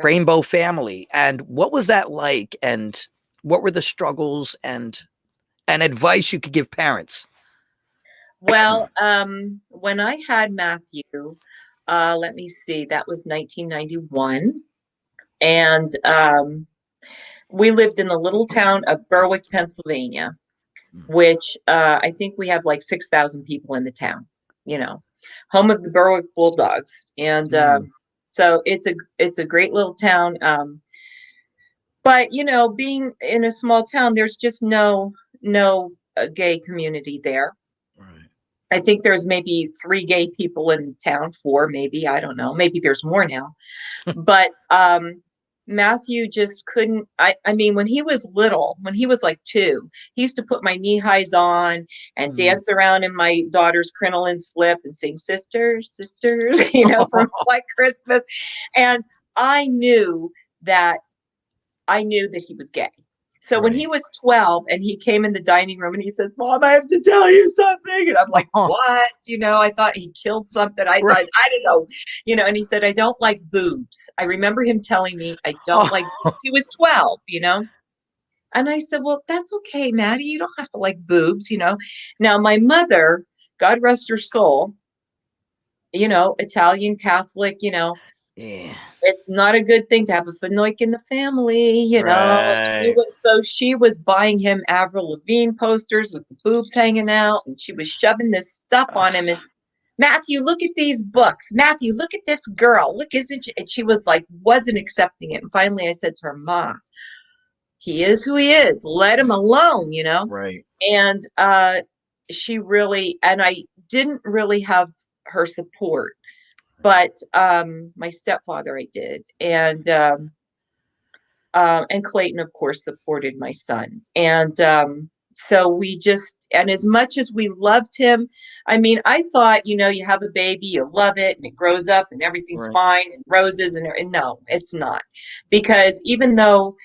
Speaker 2: rainbow family. And what was that like? And what were the struggles and advice you could give parents?
Speaker 3: Well, when I had Matthew, let me see, that was 1991. And we lived in the little town of Berwick, Pennsylvania, which I think we have like 6,000 people in the town, home of the Berwick Bulldogs. And so So it's a great little town. But you know, being in a small town, there's just no gay community there.
Speaker 2: Right.
Speaker 3: I think there's maybe 3 gay people in town, 4 maybe, I don't know. Maybe there's more now. But Matthew just couldn't. I mean, when he was little, when he was like 2, he used to put my knee highs on and dance around in my daughter's crinoline slip and sing "Sisters, Sisters," you know, from White Christmas. And I knew that he was gay. So when he was 12 and he came in the dining room and he says, "Mom, I have to tell you something." And I'm like, "What?" You know, I thought he killed something. I thought, I don't know, you know, and he said, "I don't like boobs." I remember him telling me, "I don't like boobs." He was 12, you know? And I said, "Well, that's okay, Maddie. You don't have to like boobs, you know?" Now, my mother, God rest her soul, you know, Italian Catholic, you know,
Speaker 2: Yeah.
Speaker 3: it's not a good thing to have a Fanoik in the family, you know.
Speaker 2: Right.
Speaker 3: She was buying him Avril Lavigne posters with the boobs hanging out, and she was shoving this stuff on him. And Matthew, look at these books. Matthew, look at this girl. Look, isn't she? And she was like, wasn't accepting it. And finally, I said to her, "Ma, he is who he is. Let him alone, you know."
Speaker 2: Right.
Speaker 3: And she really, and I didn't really have her support. But my stepfather, I did, and Clayton, of course, supported my son, and so we just, and as much as we loved him, I mean, I thought, you know, you have a baby, you love it, and it grows up, and everything's fine, and roses, and no, it's not, because even though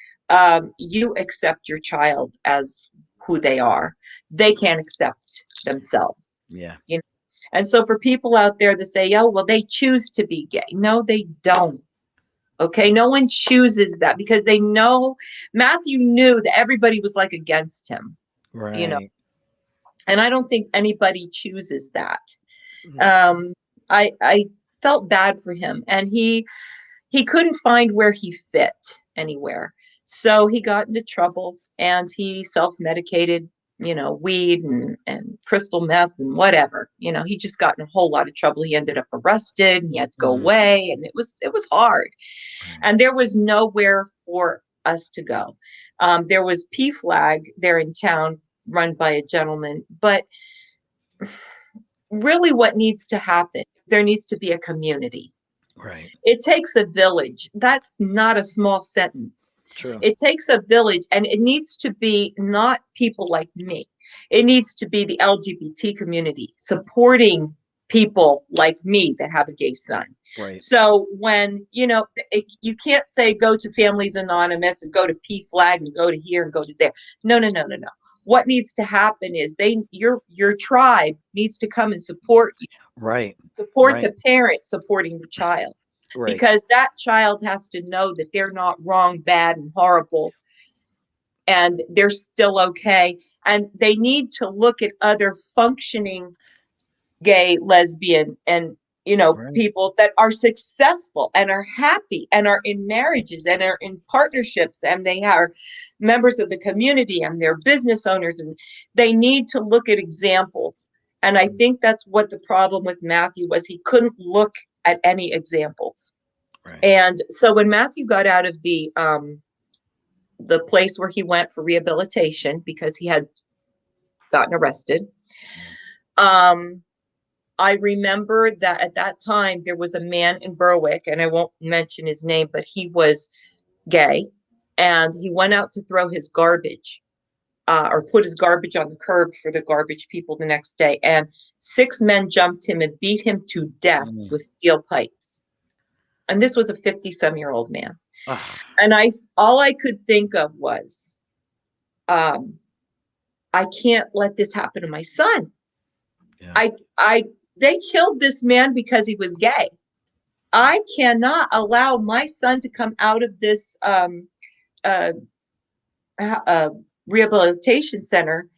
Speaker 3: you accept your child as who they are, they can't accept themselves.
Speaker 2: Yeah.
Speaker 3: You know? And so for people out there that say, "Oh, well, they choose to be gay." No, they don't. Okay. No one chooses that, because they know Matthew knew that everybody was like against him,
Speaker 2: Right.
Speaker 3: you know, and I don't think anybody chooses that. I felt bad for him, and he couldn't find where he fit anywhere. So he got into trouble, and he self-medicated, you know, weed and crystal meth and whatever. You know, he just got in a whole lot of trouble. He ended up arrested, and he had to go away, and it was hard. And there was nowhere for us to go. There was PFLAG there in town, run by a gentleman, but really what needs to happen, there needs to be a community.
Speaker 2: Right.
Speaker 3: It takes a village. That's not a small sentence.
Speaker 2: True.
Speaker 3: It takes a village, and it needs to be not people like me. It needs to be the LGBT community supporting people like me that have a gay son.
Speaker 2: Right.
Speaker 3: So when, you know, you can't say go to Families Anonymous and go to PFLAG and go to here and go to there. No. What needs to happen is your tribe needs to come and support you.
Speaker 2: Right.
Speaker 3: Support the parent supporting the child.
Speaker 2: Right.
Speaker 3: Because that child has to know that they're not wrong, bad, and horrible, and they're still okay. And they need to look at other functioning gay, lesbian, and, you know, people that are successful and are happy and are in marriages and are in partnerships, and they are members of the community and they're business owners, and they need to look at examples. And I think that's what the problem with Matthew was. He couldn't look at any examples. Right. And so when Matthew got out of the place where he went for rehabilitation because he had gotten arrested, I remember that at that time there was a man in Berwick, and I won't mention his name, but he was gay, and he went out to throw his garbage. Or put his garbage on the curb for the garbage people the next day. And 6 men jumped him and beat him to death with steel pipes. And this was a 50-some-year-old man. And all I could think of was, I can't let this happen to my son. Yeah. They killed this man because he was gay. I cannot allow my son to come out of this rehabilitation center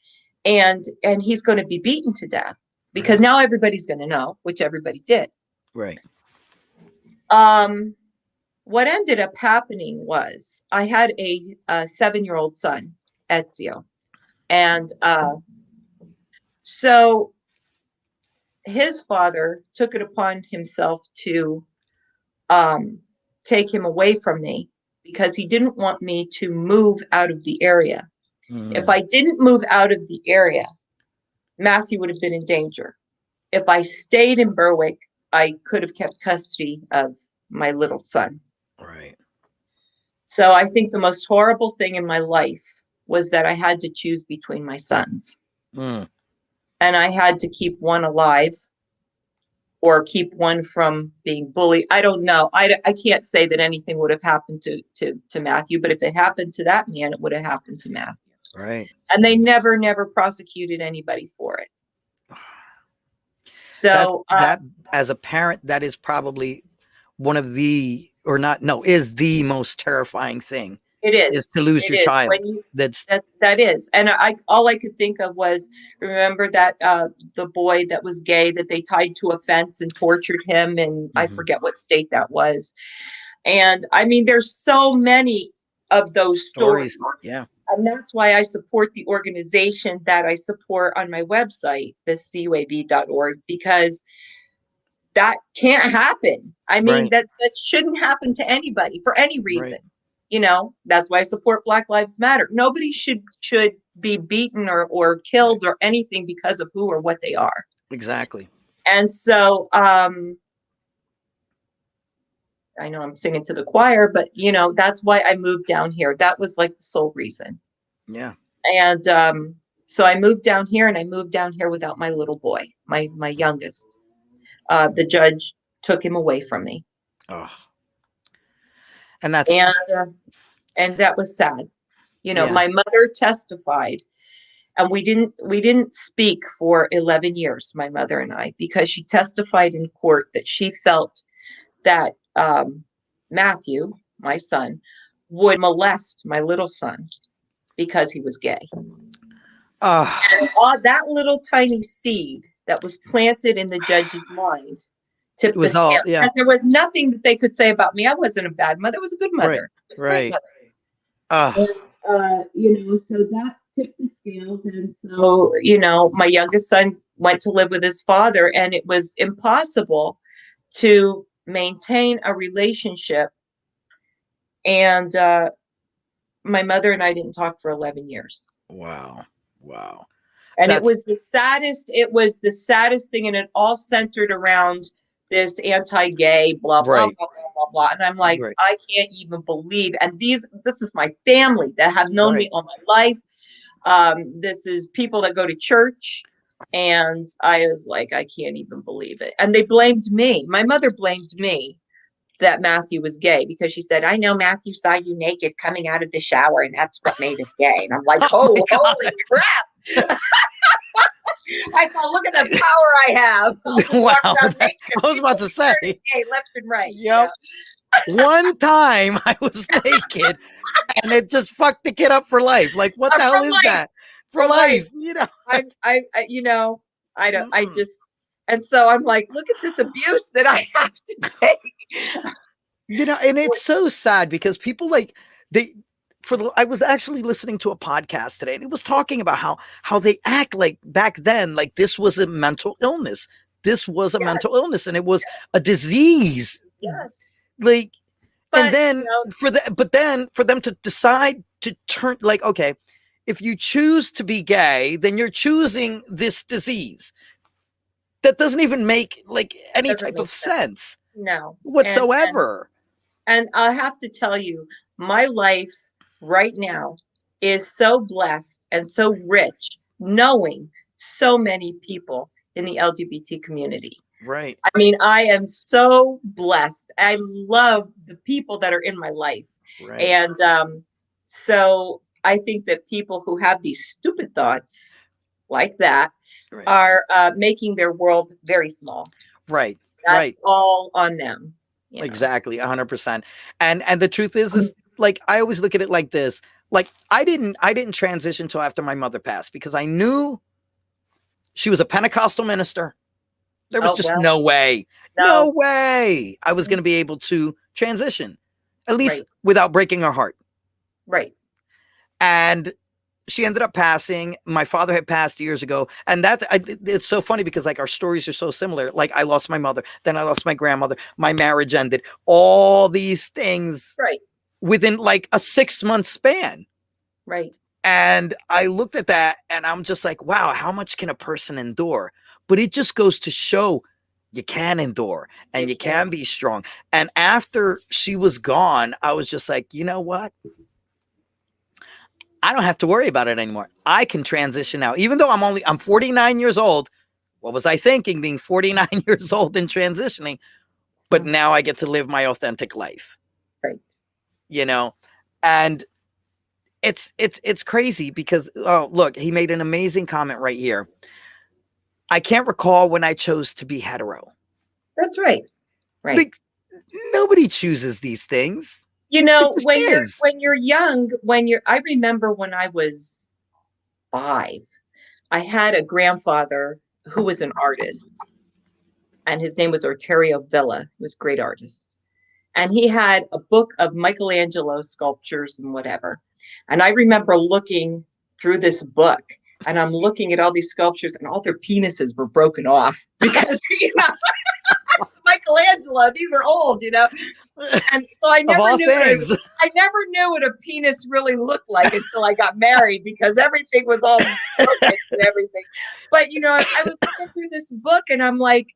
Speaker 3: and he's going to be beaten to death, because now everybody's going to know, which everybody did. Right. What ended up happening was I had a 7-year-old son, Ezio, and so his father took it upon himself to take him away from me because he didn't want me to move out of the area. If I didn't move out of the area, Matthew would have been in danger. If I stayed in Berwick, I could have kept custody of my little son.
Speaker 2: Right.
Speaker 3: So I think the most horrible thing in my life was that I had to choose between my sons. And I had to keep one alive or keep one from being bullied. I don't know. I can't say that anything would have happened to Matthew, but if it happened to that man, it would have happened to Matthew.
Speaker 2: Right.
Speaker 3: And they never prosecuted anybody for it. So
Speaker 2: that as a parent, that is probably one of the, or not, no, is the most terrifying thing.
Speaker 3: It is
Speaker 2: to lose your child.
Speaker 3: That is. And all I could think of was, remember that the boy that was gay that they tied to a fence and tortured him, and I forget what state that was. And I mean, there's so many of those stories.
Speaker 2: Yeah.
Speaker 3: And that's why I support the organization that I support on my website, the cuab.org, because that can't happen. I mean, that shouldn't happen to anybody for any reason. Right. You know, that's why I support Black Lives Matter. Nobody should be beaten or killed or anything because of who or what they are.
Speaker 2: Exactly.
Speaker 3: And so I know I'm singing to the choir, but you know, that's why I moved down here. That was like the sole reason.
Speaker 2: Yeah.
Speaker 3: And so I moved down here, and I moved down here without my little boy, my youngest. The judge took him away from me.
Speaker 2: Oh. And that's
Speaker 3: and that was sad. You know, my mother testified, and we didn't speak for 11 years, my mother and I, because she testified in court that she felt that Matthew, my son, would molest my little son because he was gay. And all that little tiny seed that was planted in the judge's mind tipped the scale. And there was nothing that they could say about me. I wasn't a bad mother. I was a good mother.
Speaker 2: Right.
Speaker 3: And, you know, so that tipped the scales. And so, you know, my youngest son went to live with his father, and it was impossible to maintain a relationship. And my mother and I didn't talk for 11 years.
Speaker 2: Wow.
Speaker 3: And it was the saddest thing. And it all centered around this anti-gay, blah, blah, blah, blah, blah. And I'm like, I can't even believe. And this is my family that have known me all my life. This is people that go to church. And I was like, I can't even believe it. And they blamed me. My mother blamed me that Matthew was gay, because she said, I know Matthew saw you naked coming out of the shower, and that's what made him gay. And I'm like, holy crap. I thought, look at the power I have.
Speaker 2: Wow. I was about to say.
Speaker 3: Gay, left and right.
Speaker 2: Yep. One time I was naked, and it just fucked the kid up for life. Like, what the hell is that? For life. You know,
Speaker 3: I just, and so I'm like, look at this abuse that I have to take.
Speaker 2: You know, and it's so sad because people I was actually listening to a podcast today, and it was talking about how they act like back then, like this was a mental illness. This was a mental illness, and it was a disease.
Speaker 3: Yes.
Speaker 2: Like, but, and then for them to decide to turn, like, okay, if you choose to be gay, then you're choosing this disease. That doesn't even make like any type of sense.
Speaker 3: No.
Speaker 2: Whatsoever.
Speaker 3: And I have to tell you, my life right now is so blessed and so rich, knowing so many people in the LGBT community.
Speaker 2: Right.
Speaker 3: I mean, I am so blessed. I love the people that are in my life.
Speaker 2: Right.
Speaker 3: And so I think that people who have these stupid thoughts like that are making their world very small.
Speaker 2: Right.
Speaker 3: That's all on them. You know?
Speaker 2: Exactly. 100%. And the truth is like, I always look at it like this. Like, I didn't transition till after my mother passed, because I knew she was a Pentecostal minister. There was just no way I was going to be able to transition, at least without breaking her heart.
Speaker 3: Right.
Speaker 2: And she ended up passing. My father had passed years ago. And it's so funny because like our stories are so similar. Like I lost my mother, then I lost my grandmother, my marriage ended, all these things within like a 6-month span.
Speaker 3: Right.
Speaker 2: And I looked at that and I'm just like, wow, how much can a person endure? But it just goes to show you can endure and you can be strong. And after she was gone, I was just like, you know what? I don't have to worry about it anymore. I can transition now. Even though I'm 49 years old. What was I thinking being 49 years old and transitioning? But now I get to live my authentic life.
Speaker 3: Right.
Speaker 2: You know, and it's crazy because, oh, look, he made an amazing comment right here. I can't recall when I chose to be hetero.
Speaker 3: That's right. Right.
Speaker 2: Like, nobody chooses these things.
Speaker 3: You know, when you're young, I remember when I was 5, I had a grandfather who was an artist, and his name was Orterio Villa. He was a great artist. And he had a book of Michelangelo sculptures and whatever. And I remember looking through this book, and I'm looking at all these sculptures, and all their penises were broken off because, you know, it's Michelangelo. These are old, you know. And so I never knew what a penis really looked like until I got married, because everything was all broken and everything. But, you know, I was looking through this book, and I'm like,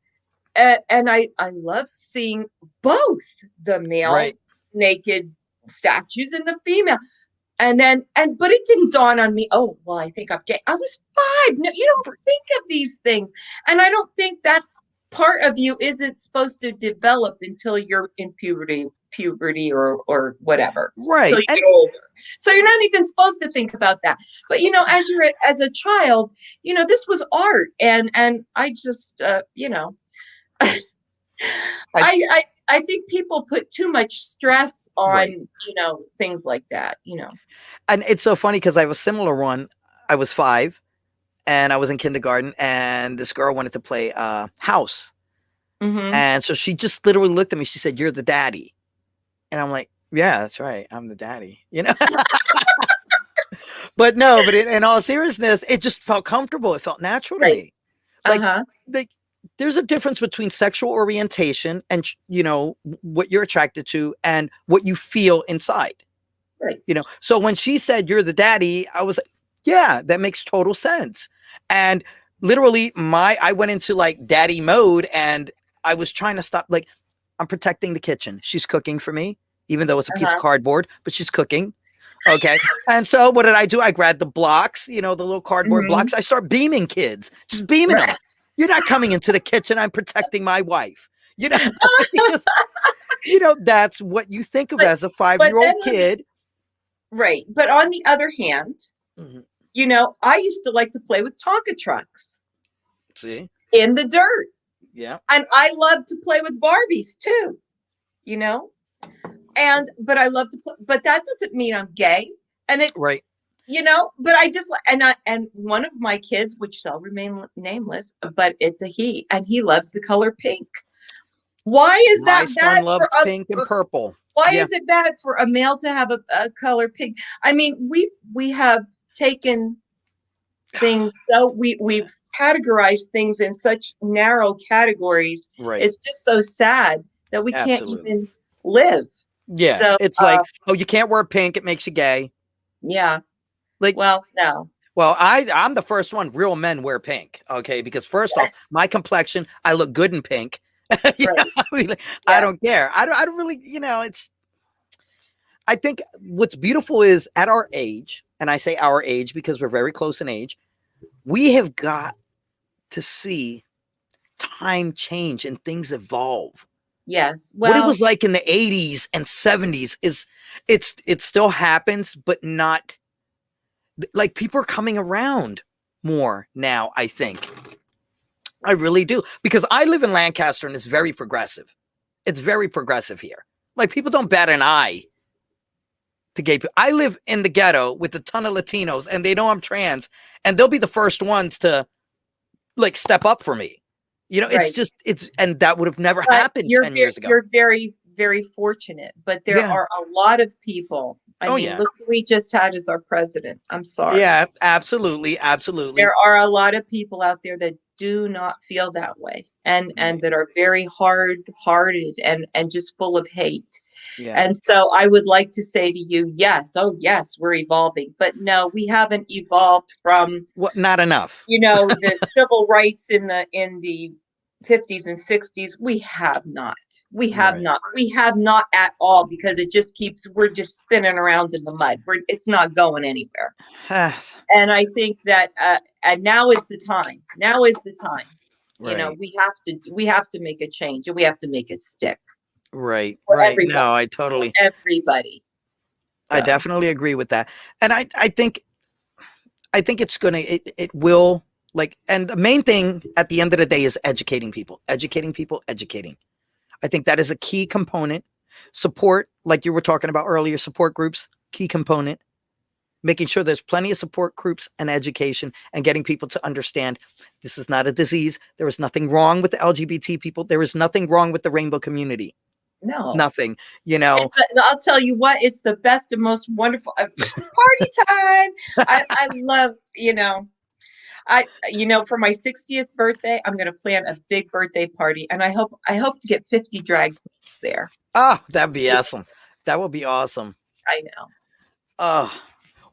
Speaker 3: and I loved seeing both the male naked statues and the female. But it didn't dawn on me, oh, well, I think I'm gay. I was 5. No, you don't think of these things. And I don't think that's part of you isn't supposed to develop until you're in puberty or whatever.
Speaker 2: Right.
Speaker 3: So you get older. So you're not even supposed to think about that. But, you know, as a child, you know, this was art. And I just, you know, I think people put too much stress on, you know, things like that, you know.
Speaker 2: And it's so funny because I have a similar one. I was 5 and I was in kindergarten, and this girl wanted to play house.
Speaker 3: Mm-hmm.
Speaker 2: And so she just literally looked at me. She said, "You're the daddy." And I'm like, yeah, that's right. I'm the daddy, you know. But no, but in all seriousness, it just felt comfortable. It felt natural to me. Like, there's a difference between sexual orientation and, you know, what you're attracted to and what you feel inside.
Speaker 3: Right.
Speaker 2: You know, so when she said, "You're the daddy," I was like, yeah, that makes total sense. And literally I went into like daddy mode, and I was trying to stop. Like, I'm protecting the kitchen. She's cooking for me, even though it's a piece of cardboard, but she's cooking. Okay. And so what did I do? I grabbed the blocks, you know, the little cardboard blocks. I start beaming kids, just beaming them. You're not coming into the kitchen. I'm protecting my wife. You know, you know, that's what you think of as a 5-year-old kid.
Speaker 3: Right. But on the other hand, you know, I used to like to play with Tonka trucks.
Speaker 2: See?
Speaker 3: In the dirt.
Speaker 2: Yeah.
Speaker 3: And I love to play with Barbies too, you know? But I love to play, but that doesn't mean I'm gay. And it, you know, but I just, and one of my kids, which shall remain nameless, but it's a he, and he loves the color pink. Why is that bad?
Speaker 2: My son loves pink and purple.
Speaker 3: Why is it bad for a male to have a color pink? I mean, we have taken things, so we've categorized things in such narrow categories.
Speaker 2: Right.
Speaker 3: It's just so sad that we can't even live.
Speaker 2: Yeah. So, it's like, oh, you can't wear pink, it makes you gay.
Speaker 3: Yeah.
Speaker 2: Like,
Speaker 3: well, no.
Speaker 2: Well, I'm the first one. Real men wear pink. Okay. Because first off, my complexion, I look good in pink. You know, I mean, I don't care. I don't really, you know, I think what's beautiful is at our age, and I say our age because we're very close in age, we have got to see time change and things evolve.
Speaker 3: Yes. Well,
Speaker 2: what it was like in the 80s and 70s it still happens, but not like people are coming around more now, I think. I really do, because I live in Lancaster and it's very progressive. It's very progressive here. Like, people don't bat an eye to gay people. I live in the ghetto with a ton of Latinos, and they know I'm trans, and they'll be the first ones to like step up for me. You know, it's just, and that would have never happened 10 years ago.
Speaker 3: You're very, very fortunate, but there are a lot of people I
Speaker 2: Oh,
Speaker 3: mean,
Speaker 2: yeah.
Speaker 3: look who we just had as our president. I'm sorry.
Speaker 2: Yeah, absolutely. Absolutely.
Speaker 3: There are a lot of people out there that do not feel that way, and
Speaker 2: Right.
Speaker 3: that are very hard-hearted and just full of hate.
Speaker 2: Yeah.
Speaker 3: And so I would like to say to you, yes, oh yes, we're evolving, but no, we haven't evolved from,
Speaker 2: Well, not enough.
Speaker 3: the civil rights in the 50s and 60s. We have not. We have
Speaker 2: Right.
Speaker 3: not. We have not at all, because we're just spinning around in the mud. It's not going anywhere. And I think that and now is the time. Now is the time.
Speaker 2: Right.
Speaker 3: We have to make a change, and we have to make it stick
Speaker 2: Right.
Speaker 3: for
Speaker 2: Right.
Speaker 3: everybody.
Speaker 2: No, I
Speaker 3: For
Speaker 2: totally,
Speaker 3: everybody.
Speaker 2: I
Speaker 3: So,
Speaker 2: definitely agree with that. And I think it's gonna, it will, like, and the main thing at the end of the day is educating people. I think that is a key component. Support, like you were talking about earlier, support groups, key component. Making sure there's plenty of support groups and education, and getting people to understand this is not a disease. There is nothing wrong with the LGBT people. There is nothing wrong with the rainbow community.
Speaker 3: no.
Speaker 2: Nothing,
Speaker 3: I'll tell you what, it's the best and most wonderful party time. I love, for my 60th birthday, I'm going to plan a big birthday party, and I hope to get 50 drag queens there.
Speaker 2: Oh, that'd be awesome. That would be awesome.
Speaker 3: I know.
Speaker 2: Oh,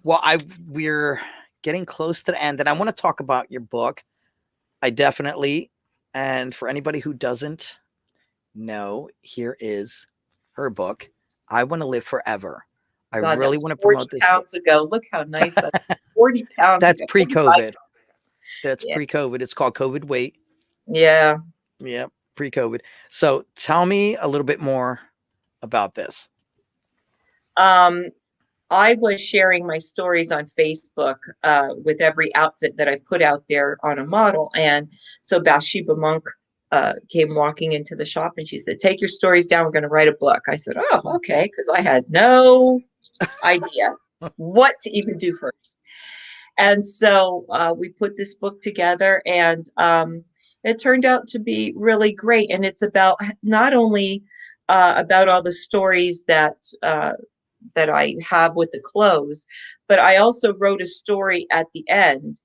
Speaker 2: well, we're getting close to the end, and I want to talk about your book. I definitely, and for anybody who doesn't know, here is her book, I Want to Live Forever. I
Speaker 3: God,
Speaker 2: really
Speaker 3: that was
Speaker 2: want to
Speaker 3: 40
Speaker 2: promote this
Speaker 3: pounds ago. Look how nice that is. 40 pounds
Speaker 2: That's
Speaker 3: ago.
Speaker 2: pre-COVID. That's
Speaker 3: Yeah.
Speaker 2: pre-COVID. It's called COVID Weight.
Speaker 3: Yeah.
Speaker 2: Yeah, pre-COVID. So tell me a little bit more about this.
Speaker 3: I was sharing my stories on Facebook with every outfit that I put out there on a model. And so Bathsheba Monk came walking into the shop, and she said, "Take your stories down. We're going to write a book." I said, "Oh, okay." Because I had no idea what to even do first. And so we put this book together, and it turned out to be really great. And it's about not only about all the stories that I have with the clothes, but I also wrote a story at the end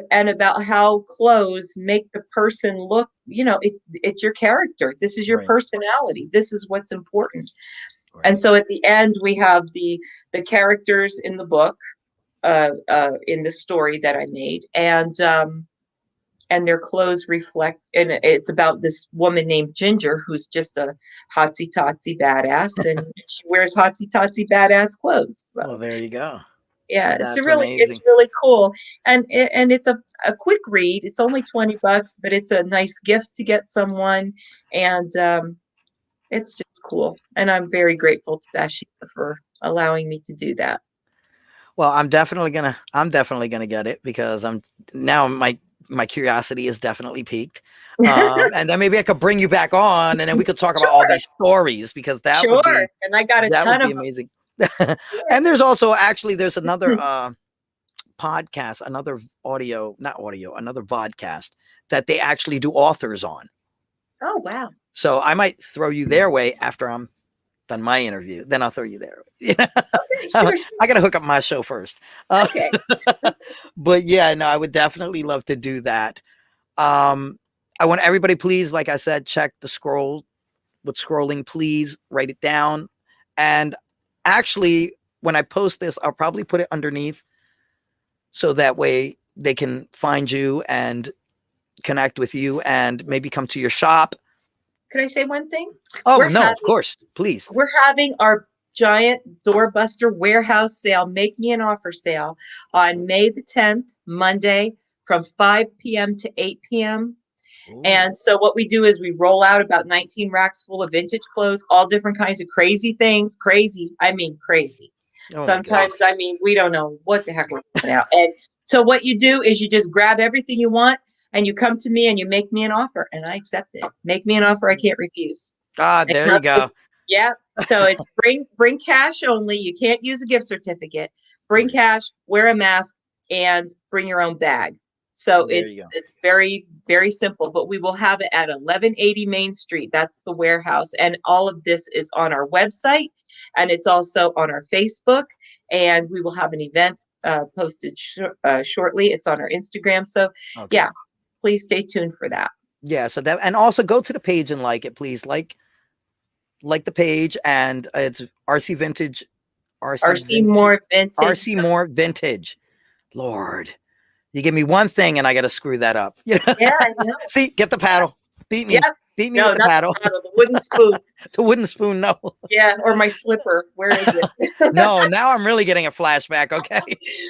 Speaker 3: and about how clothes make the person look. It's your character. This is your
Speaker 2: Right.
Speaker 3: personality. This is what's important.
Speaker 2: Right.
Speaker 3: And so at the end, we have the characters in the book, in the story that I made, and their clothes reflect, and it's about this woman named Ginger, who's just a hotsy totsy badass, and she wears hotsy totsy badass clothes. So,
Speaker 2: Well, there you go.
Speaker 3: yeah,
Speaker 2: That's
Speaker 3: it's
Speaker 2: amazing.
Speaker 3: really cool, and it's a quick read. It's only $20, but it's a nice gift to get someone, and it's just cool. And I'm very grateful to Bathsheba for allowing me to do that.
Speaker 2: Well, I'm definitely gonna get it, because my curiosity is definitely piqued. And then maybe I could bring you back on, and then we could talk about all these stories, because that would be,
Speaker 3: And I got a ton of them.
Speaker 2: amazing. And there's also there's another podcast, another another vodcast that they actually do authors on.
Speaker 3: Oh, wow.
Speaker 2: So I might throw you their way after I'm done my interview. Then I'll throw you their way.
Speaker 3: Okay, sure.
Speaker 2: I gotta hook up my show first.
Speaker 3: Okay.
Speaker 2: But yeah, no, I would definitely love to do that. I want everybody, please, like I said, check the scroll with scrolling. Please write it down. And actually, when I post this, I'll probably put it underneath, so that way they can find you and connect with you, and maybe come to your shop.
Speaker 3: Could I say one thing?
Speaker 2: Oh, no, of course, please.
Speaker 3: We're having our giant doorbuster warehouse sale, make me an offer sale, on May the 10th, Monday, from 5 p.m. to 8 p.m.
Speaker 2: Ooh.
Speaker 3: And so what we do is we roll out about 19 racks full of vintage clothes, all different kinds of crazy things. Crazy. I mean, crazy.
Speaker 2: Oh,
Speaker 3: Sometimes, we don't know what the heck we're putting out. And so what you do is you just grab everything you want, and you come to me and you make me an offer, and I accept it. Make me an offer I can't refuse.
Speaker 2: there you go.
Speaker 3: Yeah. So it's bring cash only. You can't use a gift certificate. Bring cash, wear a mask, and bring your own bag. So
Speaker 2: There you go.
Speaker 3: it's very, very simple, but we will have it at 1180 Main Street. That's the warehouse. And all of this is on our website, and it's also on our Facebook, and we will have an event posted shortly. It's on our Instagram. So
Speaker 2: Okay.
Speaker 3: yeah, please stay tuned for that.
Speaker 2: Yeah. So that, and also go to the page and like it, please. Like the page, and it's RC Vintage.
Speaker 3: RC Moore Vintage.
Speaker 2: RC Moore Vintage. Lord, you give me one thing and I got to screw that up. You know?
Speaker 3: Yeah, I know.
Speaker 2: See, get the paddle. Beat me.
Speaker 3: Yep.
Speaker 2: Beat me
Speaker 3: No,
Speaker 2: with the
Speaker 3: not
Speaker 2: paddle.
Speaker 3: the paddle, the wooden spoon.
Speaker 2: The wooden spoon, no.
Speaker 3: Yeah, or my slipper. Where is it?
Speaker 2: No, now I'm really getting a flashback, okay?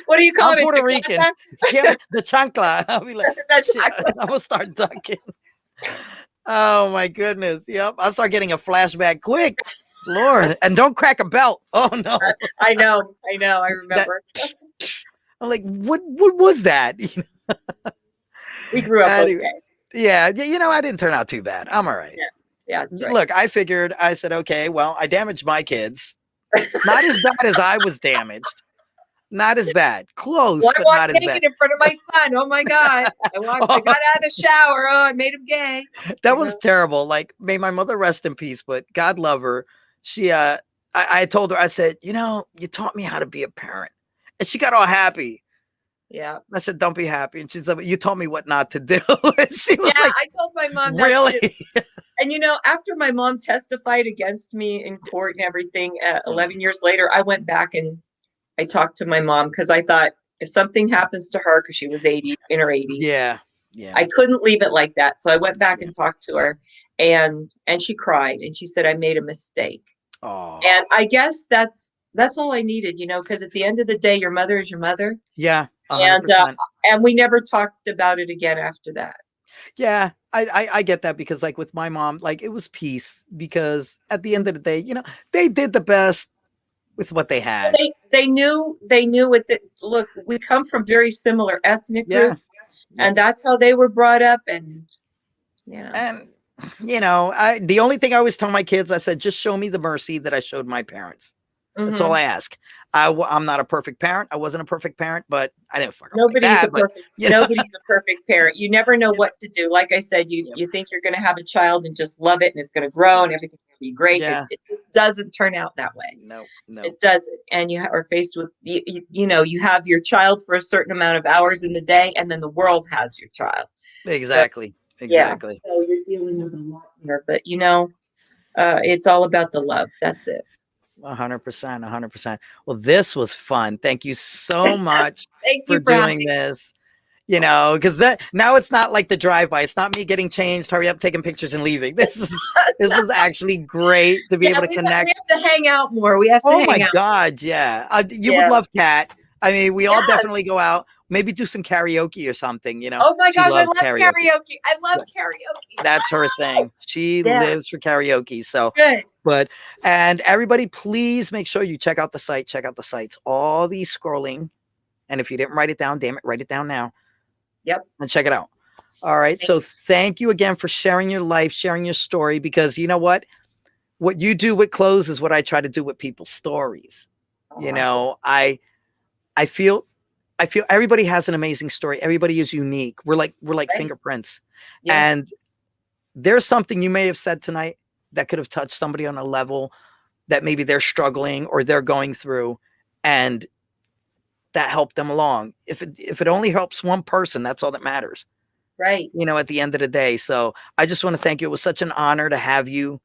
Speaker 3: What do you call
Speaker 2: I'm
Speaker 3: it?
Speaker 2: Puerto Rican. The chancla. I'll be like,
Speaker 3: That's
Speaker 2: shit, I'm going to start ducking. Oh, my goodness. Yep. I'll start getting a flashback quick. Lord. And don't crack a belt. Oh, no.
Speaker 3: I know. I remember.
Speaker 2: I'm like, what was that?
Speaker 3: We grew up
Speaker 2: Anyway.
Speaker 3: okay.
Speaker 2: Yeah, you know, I didn't turn out too bad. I'm all right.
Speaker 3: Yeah, that's right.
Speaker 2: Look, I said, okay, well, I damaged my kids. Not as bad as I was damaged. Not as bad. Close,
Speaker 3: Well,
Speaker 2: but
Speaker 3: I
Speaker 2: not
Speaker 3: walked
Speaker 2: as bad.
Speaker 3: naked in front of my son. Oh my God. I got out of the shower. Oh, I made him gay.
Speaker 2: That was terrible. Like, may my mother rest in peace, but God love her. She, I told her, I said, you know, you taught me how to be a parent. And she got all happy.
Speaker 3: Yeah.
Speaker 2: I said, don't be happy. And she's like, you told me what not to do. And she was like,
Speaker 3: I told my mom that
Speaker 2: really?
Speaker 3: too. And you know, after my mom testified against me in court and everything, 11 years later, I went back and I talked to my mom because I thought if something happens to her, because she was in her 80s.
Speaker 2: Yeah.
Speaker 3: I couldn't leave it like that. So I went back and talked to her, and she cried and she said, I made a mistake.
Speaker 2: Oh.
Speaker 3: And I guess that's all I needed, you know, because at the end of the day, your mother is your mother.
Speaker 2: Yeah. 100%.
Speaker 3: And we never talked about it again after that.
Speaker 2: Yeah, I get that, because like with my mom, like it was peace, because at the end of the day, you know, they did the best with what they had.
Speaker 3: They knew what look, we come from very similar ethnic groups, and that's how they were brought up. And
Speaker 2: and you know, the only thing I always tell my kids, I said, just show me the mercy that I showed my parents. That's all I ask. I'm not a perfect parent. I wasn't a perfect parent, but I didn't fuck up. Nobody's a
Speaker 3: perfect parent. You never know what to do. Like I said, you think you're going to have a child and just love it, and it's going to grow and everything's going to be great.
Speaker 2: Yeah.
Speaker 3: It just doesn't turn out that way.
Speaker 2: No,
Speaker 3: it doesn't. And you are faced with you have your child for a certain amount of hours in the day, and then the world has your child.
Speaker 2: Exactly.
Speaker 3: So you're dealing with a lot here, but it's all about the love. That's it.
Speaker 2: 100%. Well, this was fun. Thank you so much for doing this. You know, because now it's not like the drive-by. It's not me getting changed, hurry up, taking pictures and leaving. This was actually great to be able to connect.
Speaker 3: We have to hang out more. We have to hang out.
Speaker 2: Oh my God, yeah. You would love Kat. I mean, we all definitely go out. Maybe do some karaoke or something, you know.
Speaker 3: Oh my gosh, I love karaoke. I love karaoke.
Speaker 2: That's her thing. She lives for karaoke. So
Speaker 3: good.
Speaker 2: And everybody, please make sure you check out the site. Check out the sites. All these scrolling. And if you didn't write it down, damn it, write it down now.
Speaker 3: Yep.
Speaker 2: And check it out. All right. So thank you again for sharing your life, sharing your story, because you know what? What you do with clothes is what I try to do with people's stories. You know, I feel everybody has an amazing story. Everybody is unique. We're like fingerprints. Yeah. And there's something you may have said tonight that could have touched somebody on a level that maybe they're struggling or they're going through, and that helped them along. If it only helps one person, that's all that matters.
Speaker 3: Right.
Speaker 2: You know, at the end of the day. So I just want to thank you. It was such an honor to have you.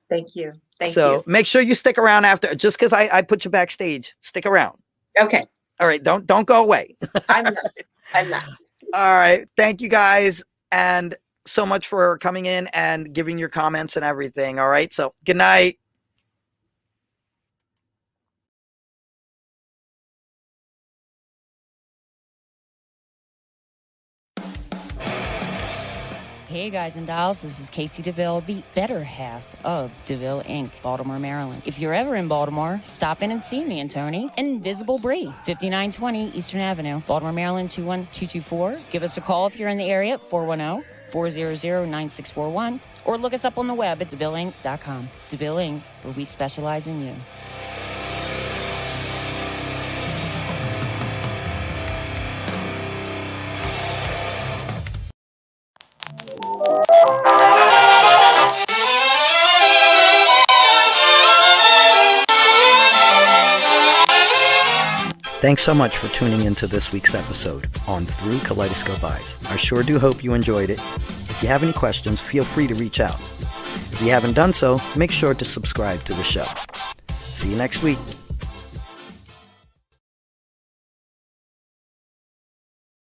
Speaker 3: Thank you.
Speaker 2: So make sure you stick around after, just because I put you backstage. Stick around.
Speaker 3: Okay.
Speaker 2: All right. Don't go away.
Speaker 3: I'm not.
Speaker 2: All right. Thank you guys. And so much for coming in and giving your comments and everything. All right. So good night.
Speaker 6: Hey guys and dolls, this is Casey DeVille, the better half of DeVille Inc., Baltimore, Maryland. If you're ever in Baltimore, stop in and see me and Tony. Invisible Brie, 5920 Eastern Avenue, Baltimore, Maryland, 21224. Give us a call if you're in the area, 410-400-9641, or look us up on the web at DeVilleInc.com. DeVille Inc., where we specialize in you.
Speaker 2: Thanks so much for tuning into this week's episode on Through Kaleidoscope Eyes. I sure do hope you enjoyed it. If you have any questions, feel free to reach out. If you haven't done so, make sure to subscribe to the show. See you next week.